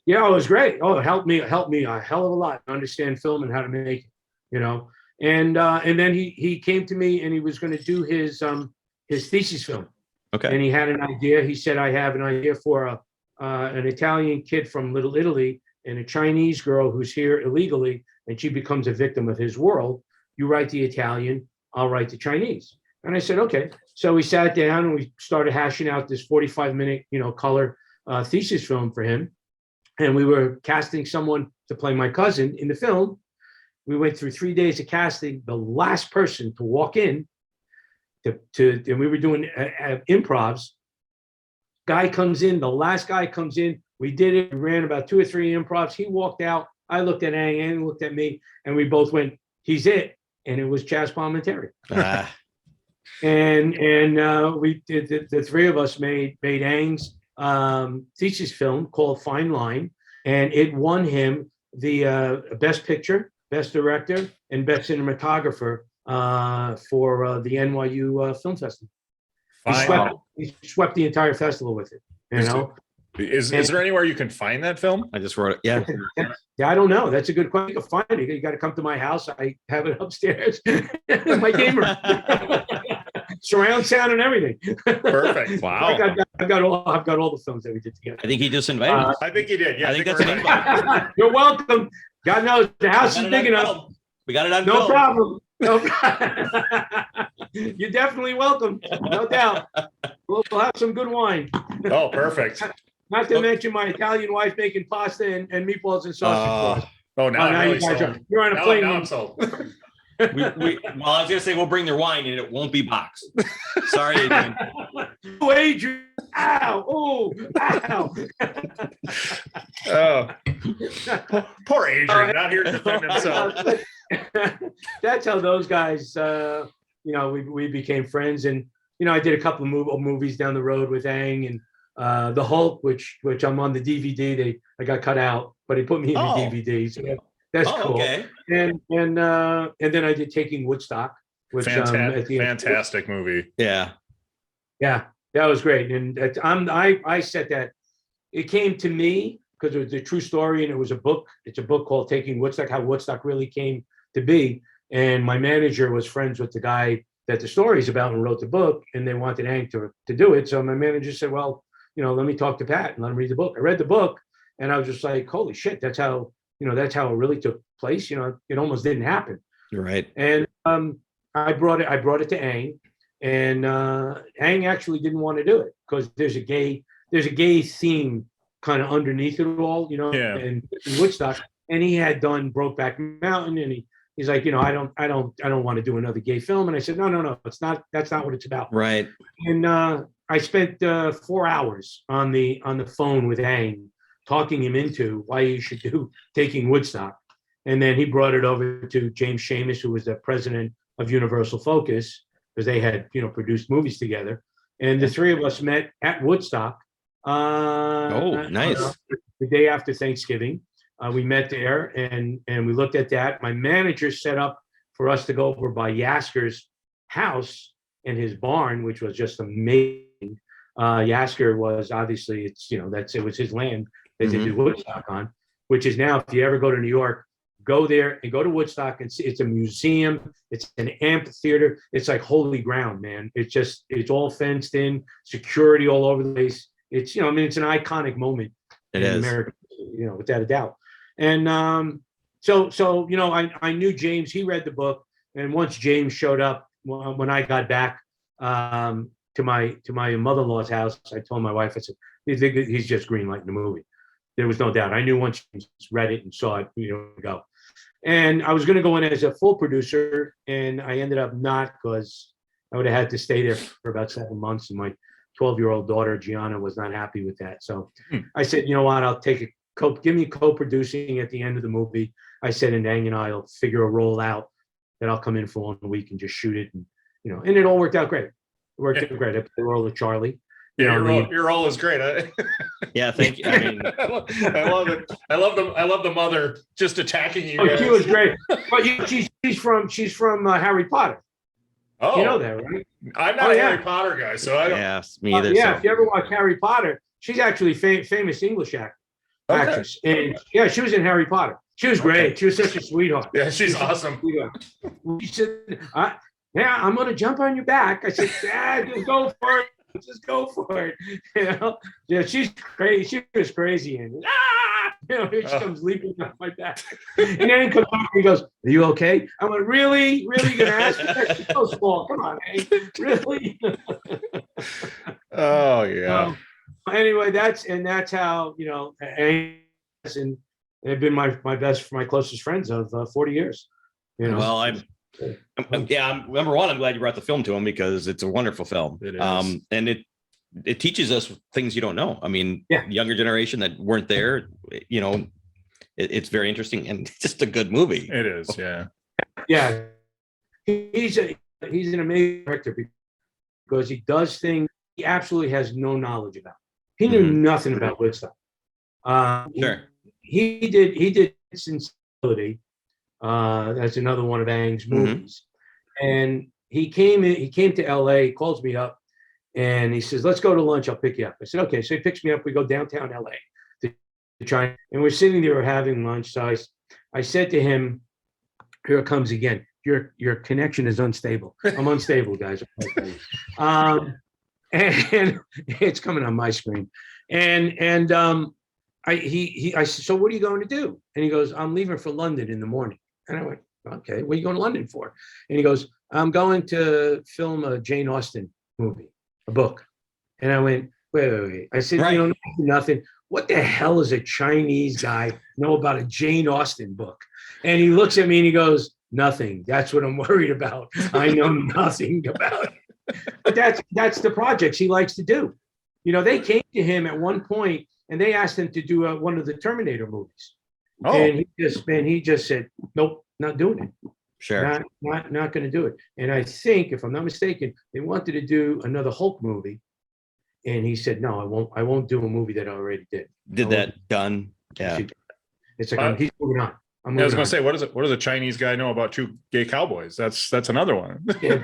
It was great. Oh, it helped me a hell of a lot to understand film and how to make it, you know. And then he came to me and he was going to do his thesis film. Okay. And he had an idea. He said, I have an idea for an Italian kid from Little Italy and a Chinese girl who's here illegally, and she becomes a victim of his world. You write the Italian, I'll write the Chinese. And I said, okay. So we sat down and we started hashing out this 45-minute, color thesis film for him. And we were casting someone to play my cousin in the film. We went through 3 days of casting. The last person to walk in, and we were doing improvs. Guy comes in, the last guy comes in. We did it. We ran about 2 or 3 improvs. He walked out. I looked at Ang, Ang looked at me, and we both went, he's it. And it was Chaz Palminteri. And we did, the 3 of us made Ang's thesis film called Fine Line, and it won him the Best Picture, Best Director, and Best Cinematographer for the NYU Film Festival. He swept the entire festival with it. You know, is there anywhere you can find that film? I just wrote it. Yeah. Yeah, I don't know. That's a good question. You can find it. You got to come to my house. I have it upstairs. My game room. Surround sound and everything. Perfect. Wow. I've got all the films that we did together. I think he just invited. I think he did. Yeah, I think that's an invite. You're welcome. God knows the house is big enough. We got it on No film. problem. No problem. You're definitely welcome. No doubt. We'll have some good wine. Oh, perfect. Not to mention my Italian wife making pasta and meatballs and sausage sauce. Oh, now I'm really you're on a plane. Now I'm sold. Well, I was gonna say we'll bring their wine and it won't be boxed. Sorry, Adrian. Oh, Adrian. Ow. Oh, ow. Oh, poor Adrian, not here to defend himself. That's how those guys, we became friends. And, I did a couple of movies down the road with Ang and The Hulk, which I'm on the DVD. I got cut out, but he put me in the DVD. So that's cool. Okay. And then I did Taking Woodstock, which fantastic movie. Yeah. Yeah, that was great. And I said that it came to me because it was a true story and it was a book. It's a book called Taking Woodstock, how Woodstock really came to be. And my manager was friends with the guy that the story is about and wrote the book, and they wanted Hank to do it. So my manager said, well, let me talk to Pat and let him read the book. I read the book and I was just like, holy shit, that's how it really took place. It almost didn't happen. You're right. And I brought it to Ang, and Ang actually didn't want to do it because there's a gay theme kind of underneath it all, Yeah. and in Woodstock, and he had done Brokeback Mountain, and he's like, I don't want to do another gay film. And I said, no, that's not what it's about. Right. And I spent 4 hours on the phone with Ang, talking him into why he should do Taking Woodstock. And then he brought it over to James Shamus, who was the president of Universal Focus, because they had, produced movies together. And the three of us met at Woodstock. Nice. The day after Thanksgiving. We met there and we looked at that. My manager set up for us to go over by Yasker's house and his barn, which was just amazing. Yasker was obviously, it was his land that they did Woodstock on, which is now, if you ever go to New York, go there and go to Woodstock and see. It's a museum. It's an amphitheater. It's like holy ground, man. It's all fenced in, security all over the place. It's, it's an iconic moment in America, without a doubt. And so I knew James. He read the book, and once James showed up when I got back to my mother-in-law's house, I told my wife, I said, he's just greenlighting the movie. There was no doubt. I knew once James read it and saw it, go. And I was going to go in as a full producer, and I ended up not, because I would have had to stay there for about 7 months, and my 12-year-old daughter Gianna was not happy with that. So I said, you know what, I'll take it. Give me co-producing at the end of the movie. I said, and Ang and I'll figure a role out that I'll come in for 1 week and just shoot it, and and it all worked out great. It worked out great. I played the role of Charlie. Yeah, your role is great. Yeah, thank you. I mean, I love it. I love the mother just attacking you. Oh, she was great. But she's from Harry Potter. Oh, you know that, right? I'm not a Harry Potter guy, so I don't. Yes, me either. If you ever watch Harry Potter, she's actually famous English actress, and she was in Harry Potter. She was great. Okay. She was such a sweetheart. Yeah, she's awesome. She said, I'm going to jump on your back. I said, Dad, just go for it. Just go for it. Yeah, she's crazy. She was crazy. And here she comes leaping off my back. And then he comes up and he goes, are you okay? I'm like, really? Really? You're going to ask me that? She's so small. Come on, Hank. Really? Oh, yeah. Anyway, that's how, and they've been my closest friends of 40 years. Well, I'm number one, I'm glad you brought the film to him, because it's a wonderful film. It is. And it teaches us things you don't know. I mean, younger generation that weren't there, it's very interesting, and it's just a good movie. It is. Yeah. Yeah. He's an amazing director, because he does things he absolutely has no knowledge about. He knew nothing about Woodstock. Sure. He did Sensibility. That's another one of Ang's movies. And he came to LA, calls me up, and he says, let's go to lunch, I'll pick you up. I said, okay. So he picks me up, we go downtown LA to try, and we're sitting there having lunch. So I said to him, here it comes again. Your connection is unstable. I'm unstable, guys. And it's coming on my screen. And I said, so what are you going to do? And he goes, I'm leaving for London in the morning. And I went, okay, what are you going to London for? And he goes, I'm going to film a Jane Austen movie, a book. And I went, wait. I said, nothing. What the hell does a Chinese guy know about a Jane Austen book? And he looks at me and he goes, nothing. That's what I'm worried about. I know nothing about it. But that's the projects he likes to do. They came to him at one point and they asked him to do one of the Terminator movies. Oh. And he just said, nope, not doing it. Sure. Not going to do it. And I think, if I'm not mistaken, they wanted to do another Hulk movie. And he said, no, I won't do a movie that I already did. Done. Yeah. It's like, he's moving on. I was going to say, what does a Chinese guy know about two gay cowboys? That's another one. Yeah,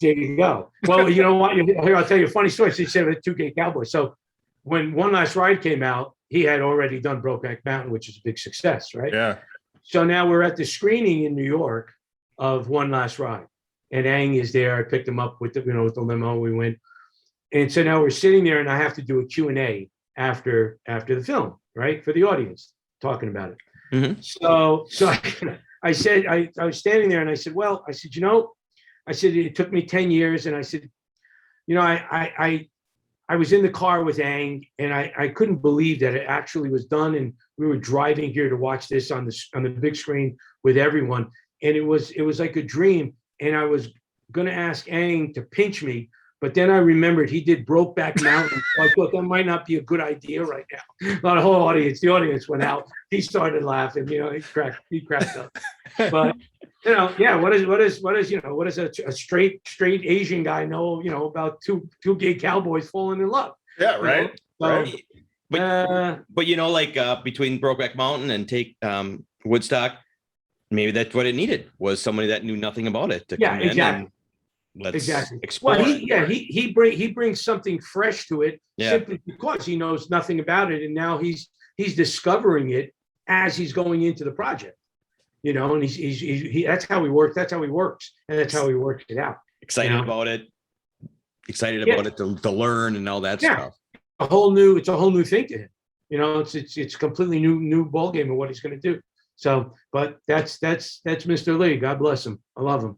there you go. Well, you know what? Here, I'll tell you a funny story. So you said with two gay cowboys. So when One Last Ride came out, he had already done Brokeback Mountain, which is a big success, right? Yeah. So now we're at the screening in New York of One Last Ride, and Ang is there. I picked him up with the limo. We went, and so now we're sitting there, and I have to do a Q&A after the film, right, for the audience, talking about it. Mm-hmm. So I said, I was standing there, and I said, it took me 10 years, and I said, I was in the car with Ang, and I couldn't believe that it actually was done. And we were driving here to watch this on the big screen with everyone, and it was like a dream. And I was going to ask Ang to pinch me, but then I remembered he did Brokeback Mountain. So I thought that might not be a good idea right now. Not the whole audience. The audience went out. He started laughing. He cracked up. But yeah. What does a straight Asian guy know? About two gay cowboys falling in love. Yeah, right. Right. But between Brokeback Mountain and take Woodstock, maybe that's what it needed, was somebody that knew nothing about it to come in and let's explore. Well, he brings something fresh to it simply because he knows nothing about it, and now he's discovering it as he's going into the project. And he that's how he works. That's how he works, and that's how he works it out. Excited about it. Excited about it to learn and all that stuff. It's a whole new thing to him. It's completely new ball game of what he's going to do. So, but that's Mr. Lee. God bless him. I love him.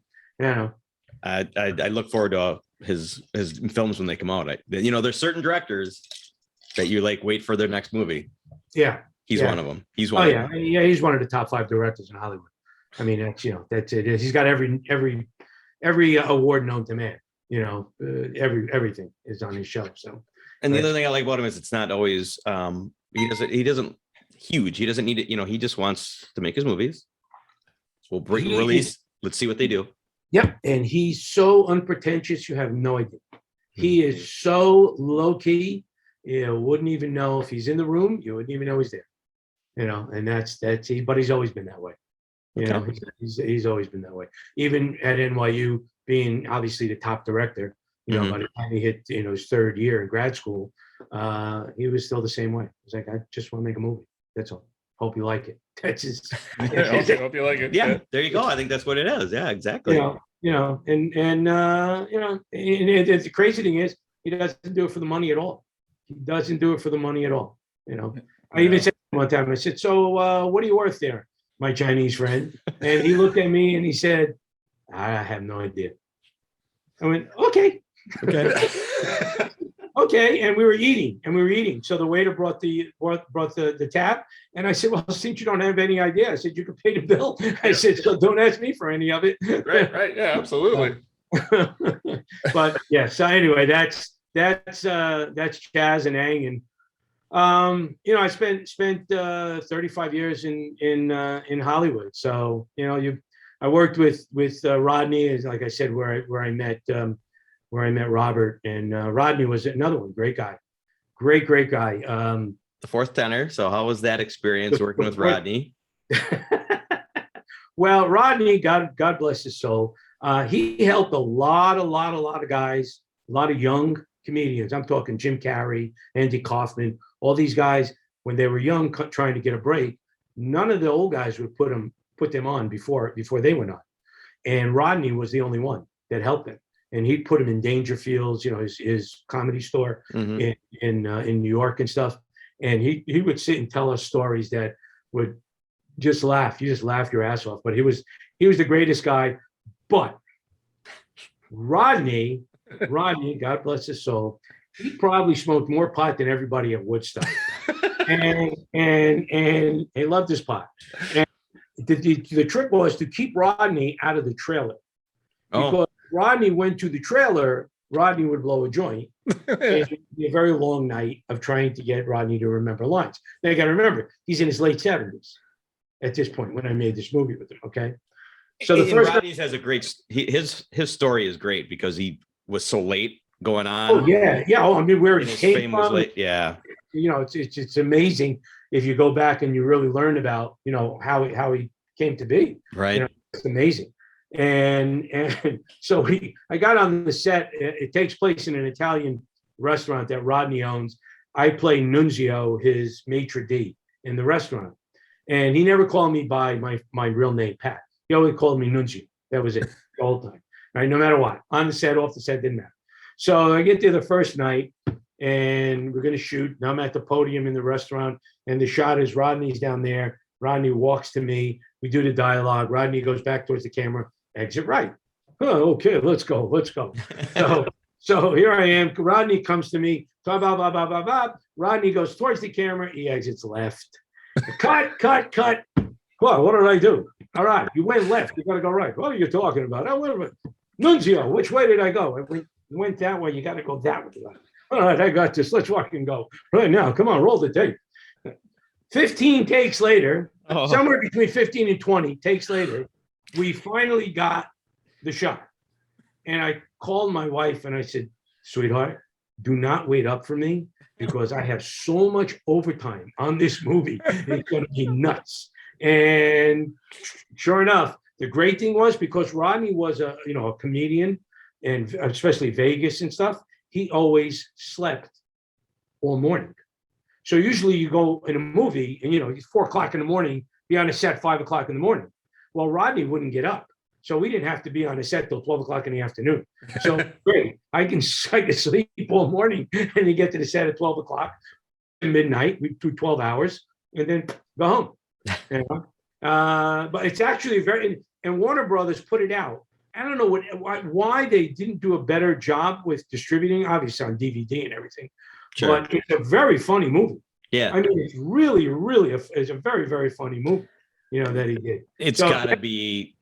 I look forward to his films when they come out. There's certain directors that you wait for their next movie. Yeah. He's one of them. He's one. Yeah, he's one of the top 5 directors in Hollywood. I mean, that's it. He's got every award known to man. Everything is on his show. So, and the other thing I like about him is it's not always he doesn't huge. He doesn't need it. He just wants to make his movies. We'll release. Let's see what they do. Yep, and he's so unpretentious. You have no idea. He is so low key. You wouldn't even know if he's in the room. You wouldn't even know he's there. And that's but he's always been that way. He's always been that way. Even at NYU, being obviously the top director, by the time he hit his 3rd year in grad school, he was still the same way. He's like, I just want to make a movie. That's all. Hope you like it. That's just. Hope you like it. Yeah, there you go. I think that's what it is. Yeah, exactly. And the crazy thing is, he doesn't do it for the money at all. He doesn't do it for the money at all. I even said one time, I said, so what are you worth there, my Chinese friend? And he looked at me and he said, I have no idea. I went, okay. Okay. And we were eating. So the waiter brought the tab. And I said, well, since you don't have any idea, I said, you can pay the bill. I said, so don't ask me for any of it. Right. Yeah, absolutely. But yeah. So anyway, that's Chaz and Ang, and I spent 35 years in Hollywood. So I worked with Rodney, as like I said, where I met Robert, and Rodney was another one, great guy, great guy. The fourth tenor. So how was that experience working with Rodney? Well, Rodney, God bless his soul. He helped a lot of guys, a lot of young comedians. I'm talking Jim Carrey, Andy Kaufman, all these guys when they were young, trying to get a break. None of the old guys would put them on before they went on, and Rodney was the only one that helped them. And he'd put him in Dangerfields, his comedy store in New York and stuff. And he would sit and tell us stories that would just laugh. You just laugh your ass off. But he was the greatest guy. But Rodney, God bless his soul, he probably smoked more pot than everybody at Woodstock. and he loved his pot. And the trick was to keep Rodney out of the trailer. Because Rodney went to the trailer, Rodney would blow a joint. It would be a very long night of trying to get Rodney to remember lines. Now you got to remember, he's in his late 70s at this point when I made this movie with him. Okay. So the first Rodney's has a great, his story is great because he was so late going on. Oh yeah. Oh, I mean, where he came from. Late. Yeah. It's amazing if you go back and you really learn about, how he came to be. Right. It's amazing. And so I got on the set. It takes place in an Italian restaurant that Rodney owns. I play Nunzio, his maitre d' in the restaurant. And he never called me by my real name, Pat. He always called me Nunzio. That was it the whole time. Right? No matter what. On the set, off the set, didn't matter. So I get there the first night and we're going to shoot. Now I'm at the podium in the restaurant and the shot is Rodney's down there. Rodney walks to me. We do the dialogue. Rodney goes back towards the camera. Exit right. Oh, okay, let's go. So here I am. Rodney comes to me. Blah, blah, blah, blah, blah, blah. Rodney goes towards the camera. He exits left. Cut. Well, what did I do? All right, you went left. You got to go right. What are you talking about? Oh, wait a minute. Nunzio, which way did I go? I went that way. You got to go that way. All right, I got this. Let's fucking go. Right now, come on, roll the tape. 15 takes later, somewhere between 15 and 20 takes later, we finally got the shot. And I called my wife and I said, sweetheart, do not wait up for me because I have so much overtime on this movie. It's going to be nuts. And sure enough, the great thing was because Rodney was a comedian, and especially Vegas and stuff, he always slept all morning. So usually you go in a movie and, it's 4:00 in the morning, be on a set 5:00 in the morning. Well, Rodney wouldn't get up. So we didn't have to be on a set till 12:00 in the afternoon. So great, I can sleep all morning and then get to the set at 12:00 at midnight. We do 12 hours and then go home. But it's actually and Warner Brothers put it out. I don't know why they didn't do a better job with distributing, obviously on DVD and everything. Sure. But it's a very funny movie. Yeah, I mean, it's really, it's a very, very funny movie. That he did. It's got to be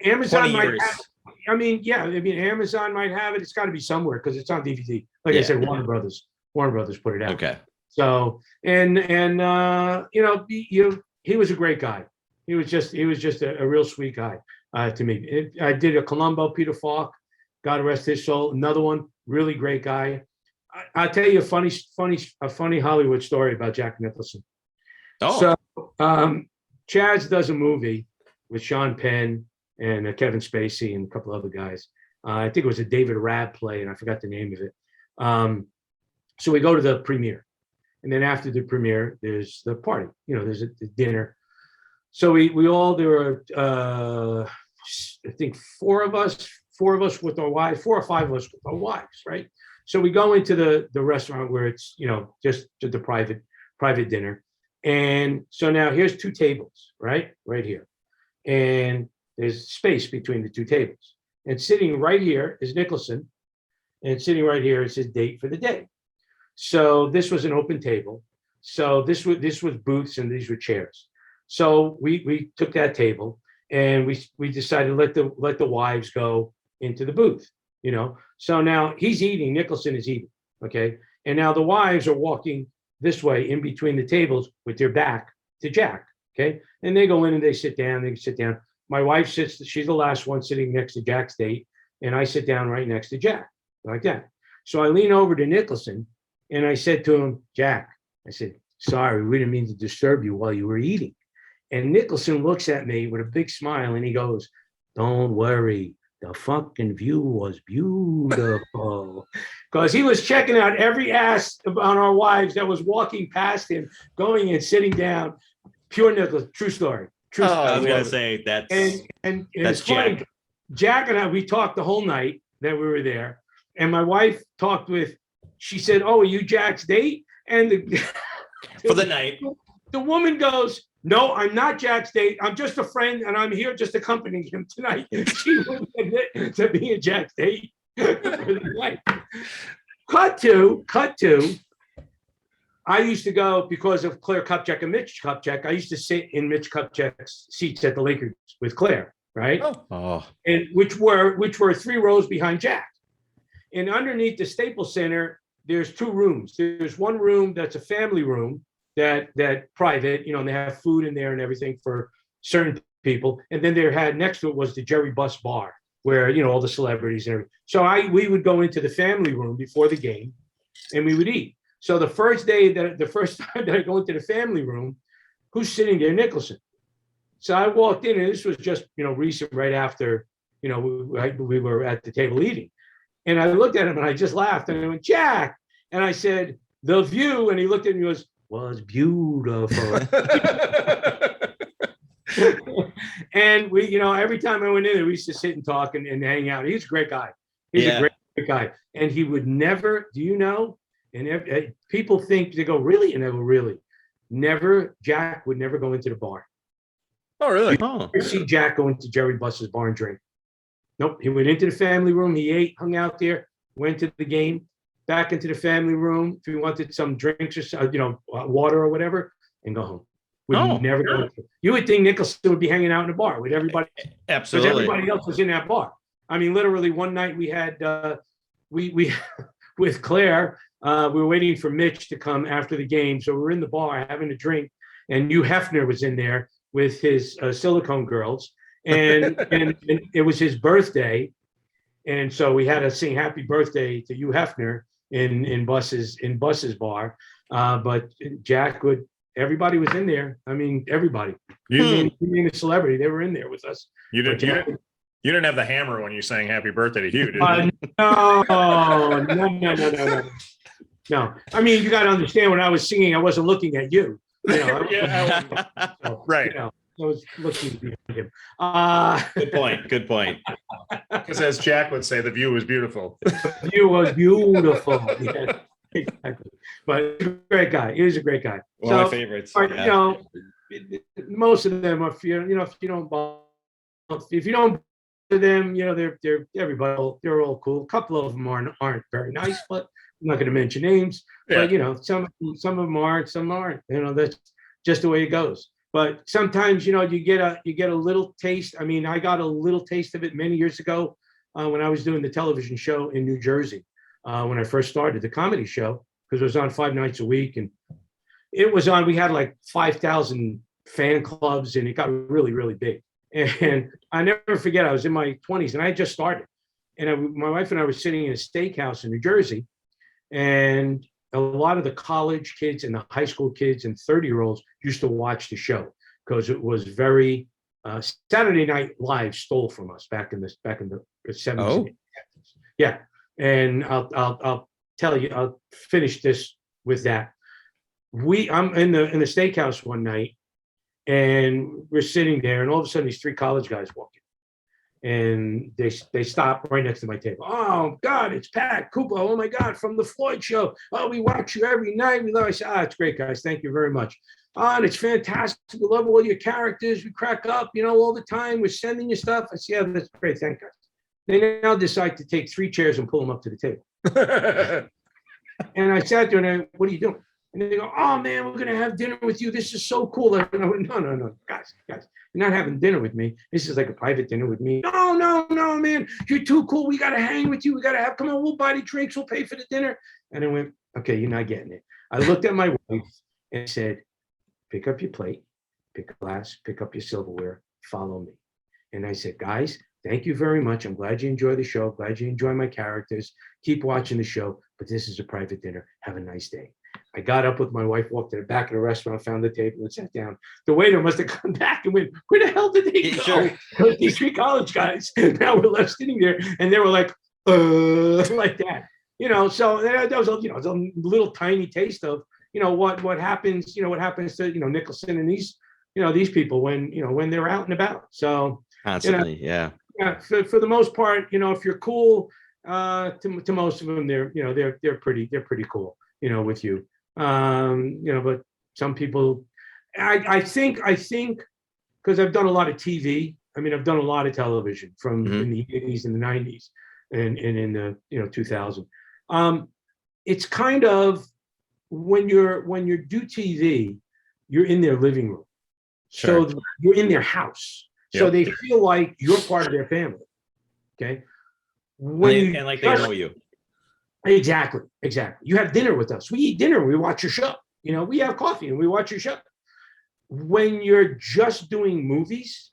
Amazon might have. Amazon might have it. It's got to be somewhere because it's on DVD. Like I said, Warner Brothers put it out. Okay. So and he was a great guy. He was just a real sweet guy to me. I did a Columbo, Peter Falk, God rest his soul. Another one, really great guy. I'll tell you a funny Hollywood story about Jack Nicholson. So Chaz does a movie with Sean Penn and Kevin Spacey and a couple other guys. I think it was a David Rabb play, and I forgot the name of it. So we go to the premiere. And then after the premiere, there's the party. There's a dinner. So there were, I think four of us with our wives, 4 or 5 of us with our wives, right? So we go into the restaurant where it's, just the private dinner. And so now here's 2 tables, right here. And there's space between the 2 tables. And sitting right here is Nicholson. And sitting right here is his date for the day. So this was an open table. So this was booths and these were chairs. So we took that table and we decided to let the wives go into the booth, So now he's eating, Nicholson is eating, okay? And now the wives are walking this way in between the tables with their back to Jack, okay? And they go in and they sit down. My wife sits, she's the last one sitting next to Jack's date, and I sit down right next to Jack, like that. So I lean over to Nicholson and I said to him, Jack, I said, sorry, we didn't mean to disturb you while you were eating. And Nicholson looks at me with a big smile and he goes, don't worry, the fucking view was beautiful. Because he was checking out every ass on our wives that was walking past him, going and sitting down. Pure Nicholson, true story. I was going to say that's it's Jack. Funny. Jack and I, we talked the whole night that we were there. And my wife talked she said, oh, are you Jack's date? And for the night. The woman goes, no, I'm not Jack's date. I'm just a friend, and I'm here just accompanying him tonight. She wouldn't admit to being Jack's date for the night. Cut to. I used to go because of Claire Kupchak and Mitch Kupchak. I used to sit in Mitch Kupchak's seats at the Lakers with Claire, right? Oh. And which were 3 rows behind Jack. And underneath the Staples Center, there's 2 rooms. There's one room that's a family room. That private, and they have food in there and everything for certain people. And then they had next to it was the Jerry Buss bar where, all the celebrities and everything. So we would go into the family room before the game and we would eat. So the first time that I go into the family room, who's sitting there? Nicholson. So I walked in and this was just, recent right after, we were at the table eating. And I looked at him and I just laughed and I went, Jack. And I said, the view. And he looked at me and goes, was beautiful. And we, every time I went in there, we used to sit and talk and hang out. He's a great guy. He's a great guy. And he would never, and people think, they go, really? And I go, really? Jack would never go into the bar. Oh, really? You never see Jack go into Jerry Buss's bar and drink. Nope. He went into the family room. He ate, hung out there. went to the game, back into the family room. If we wanted some drinks or water or whatever, and go home. Would never go. You would think Nicholson would be hanging out in a bar with everybody. Absolutely. Because everybody else was in that bar. I mean, literally one night we had we with Claire, we were waiting for Mitch to come after the game. So we were in the bar having a drink, and Hugh Hefner was in there with his Silicone Girls, and it was his birthday, and so we had to sing Happy Birthday to Hugh Hefner in Bus's bar. But Jack would. Everybody was in there. I mean, everybody. You mean a celebrity? They were in there with us. You didn't have the hammer when you sang "Happy Birthday" to Hugh, did you? No. I mean, you got to understand when I was singing, I wasn't looking at you. Right. I was looking at him. Good point. Because as Jack would say, the view was beautiful. The view was beautiful. Yeah. Exactly, but he's a great guy. He was a great guy. One of my favorites. Most of them, if you don't to them, they're everybody. They're all cool. A couple of them aren't very nice, but I'm not going to mention names. Yeah. But some of them are, some aren't. That's just the way it goes. But sometimes you get a little taste. I mean, I got a little taste of it many years ago when I was doing the television show in New Jersey. When I first started the comedy show, because it was on 5 nights a week, and it was on. We had like 5,000 fan clubs, and it got really, really big. And I never forget, I was in my 20s, and I had just started, and my wife and I were sitting in a steakhouse in New Jersey, and a lot of the college kids and the high school kids and 30-year-olds used to watch the show because it was very Saturday Night Live stole from us back in the 70s. Oh. Yeah. And I'll tell you, I'll finish this with that. I'm in the steakhouse one night, and we're sitting there, and all of a sudden these 3 college guys walk in, and they stop right next to my table. Oh God, it's Pat Cupo. Oh my God, from the Floyd Show. Oh, we watch you every night. We love. I said, it's great, guys. Thank you very much. And it's fantastic. We love all your characters. We crack up, all the time. We're sending you stuff. I said, yeah, that's great. Thank you. They now decide to take 3 chairs and pull them up to the table. And I sat there and what are you doing? And they go, oh man, we're going to have dinner with you. This is so cool. And I went, no, guys, you're not having dinner with me. This is like a private dinner with me. No, man, you're too cool. We got to hang with you. We got to come on, we'll buy the drinks. We'll pay for the dinner. And I went, okay, you're not getting it. I looked at my wife and said, pick up your plate, pick a glass, pick up your silverware, follow me. And I said, guys, thank you very much. I'm glad you enjoy the show. Glad you enjoy my characters. Keep watching the show, but this is a private dinner. Have a nice day. I got up with my wife, walked to the back of the restaurant, found the table, and sat down. The waiter must have come back and went, where the hell did they go? Sure. These 3 college guys. Now we're left sitting there, and they were like that. So that was a little tiny taste of, what happens, what happens to, Nicholson and these people when they're out and about. So constantly, yeah. Yeah, for the most part, if you're cool, to most of them, they're pretty cool, with you. But some people, I think, because I've done a lot of TV. I mean, I've done a lot of television from in the 80s and the 90s, and in the 2000. It's kind of when you do TV, you're in their living room, so you're in their house. So they feel like you're part of their family. Okay. And like they know you. Exactly. You have dinner with us. We eat dinner. We watch your show. We have coffee and we watch your show. When you're just doing movies,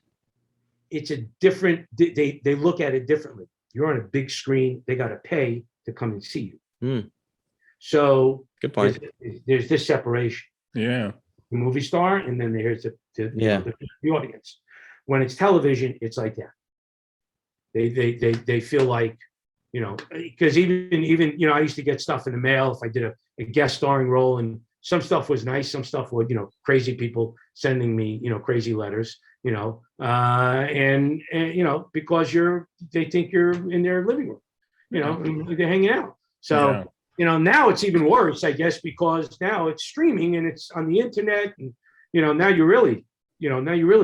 it's a different, they look at it differently. You're on a big screen. They got to pay to come and see you. So good point. There's this separation. Yeah. The movie star, and then there's the audience. When it's television, it's like that. They feel like, because even I used to get stuff in the mail if I did a guest starring role, and some stuff was nice, some stuff was crazy people sending me crazy letters, and because they think you're in their living room, and they're hanging out. So now it's even worse, I guess, because now it's streaming and it's on the internet, and now you really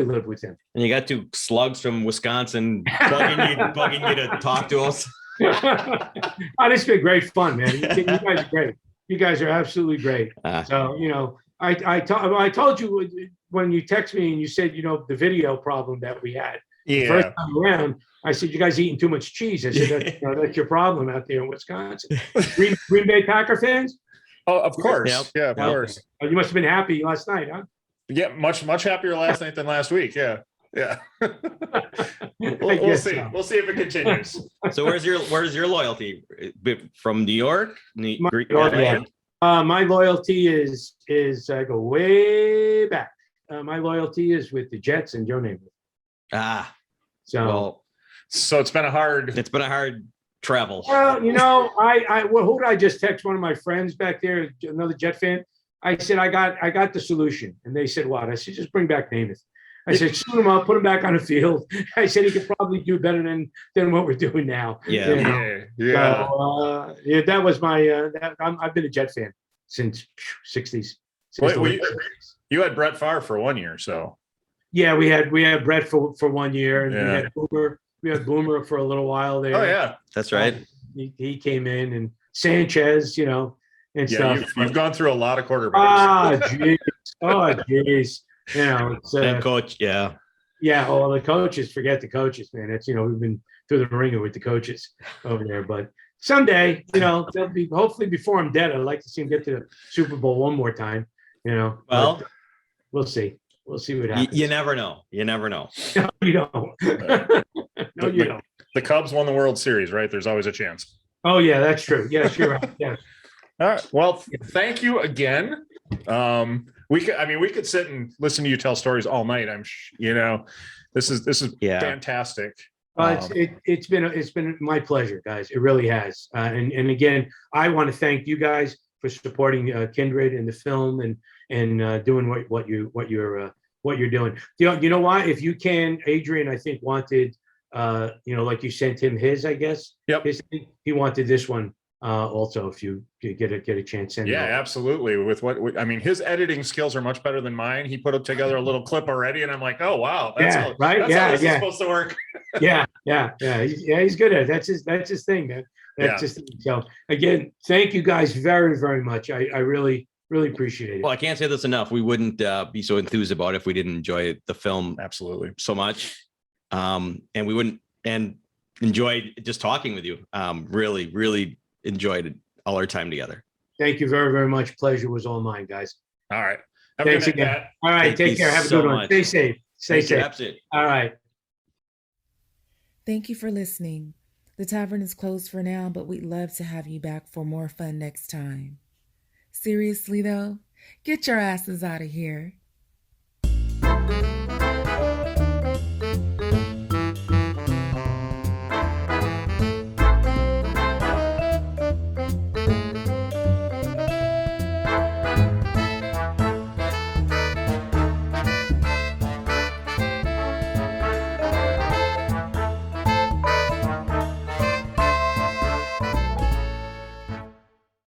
live with them. And you got 2 slugs from Wisconsin bugging you to talk to us. Oh, this has been great fun, man. You guys are great. You guys are absolutely great. So, I told you when you text me and you said, the video problem that we had the first time around, I said, you guys eating too much cheese. I said, that's your problem out there in Wisconsin. Green Bay Packer fans? Oh, of course. Yeah, of course. Oh, you must have been happy last night, huh? Yeah, much happier last night than last week. Yeah. We'll see. So. We'll see if it continues. So where's your loyalty? From New York? My loyalty is I go way back. My loyalty is with the Jets and Joe Namath. So it's been a hard travel. Well, who did I just text? One of my friends back there, another Jet fan. I said, I got the solution. And they said, what? I said, just bring back Namath. I said, shoot him up, put him back on the field. I said, he could probably do better than what we're doing now. Yeah. So, that was my, I've been a Jet fan since 60s. You had Brett Favre for 1 year, so. Yeah, we had Brett for 1 year. And we had Boomer for a little while there. Oh, yeah. That's right. He came in, and Sanchez, and stuff. You've gone through a lot of quarterbacks. Jeez. And coach, yeah. Oh, the coaches, forget the coaches, man. It's, we've been through the ringer with the coaches over there. But someday, they'll be, hopefully before I'm dead, I'd like to see him get to the Super Bowl one more time, Well, but we'll see. We'll see what happens. You never know. No, you don't. No, you don't. The Cubs won the World Series, right? There's always a chance. Oh, yeah, that's true. Yes, you're right. Yeah. All right. Well, thank you again. We could sit and listen to you tell stories all night. This is fantastic. It's been my pleasure, guys. It really has. And again, I want to thank you guys for supporting Kindred and the film and doing what you're doing. You know why? If you can, Adrian, I think wanted, like you sent him his, I guess. Yep. He wanted this one. Also, if you get a chance, absolutely. With his editing skills are much better than mine. He put together a little clip already, and I'm like, oh wow, that's how this is supposed to work. Yeah. He's good at it. That's his thing, man. That's just so. Again, thank you guys very, very much. I really appreciate it. Well, I can't say this enough. We wouldn't be so enthused about it if we didn't enjoy the film absolutely so much, and we wouldn't enjoy just talking with you. Really enjoyed all our time together. Thank you very, very much. Pleasure was all mine, guys. All right. Thanks again. All right. Take care. Have a good one. Stay safe. Stay safe. All right. Thank you for listening. The tavern is closed for now, but we'd love to have you back for more fun next time. Seriously though, get your asses out of here.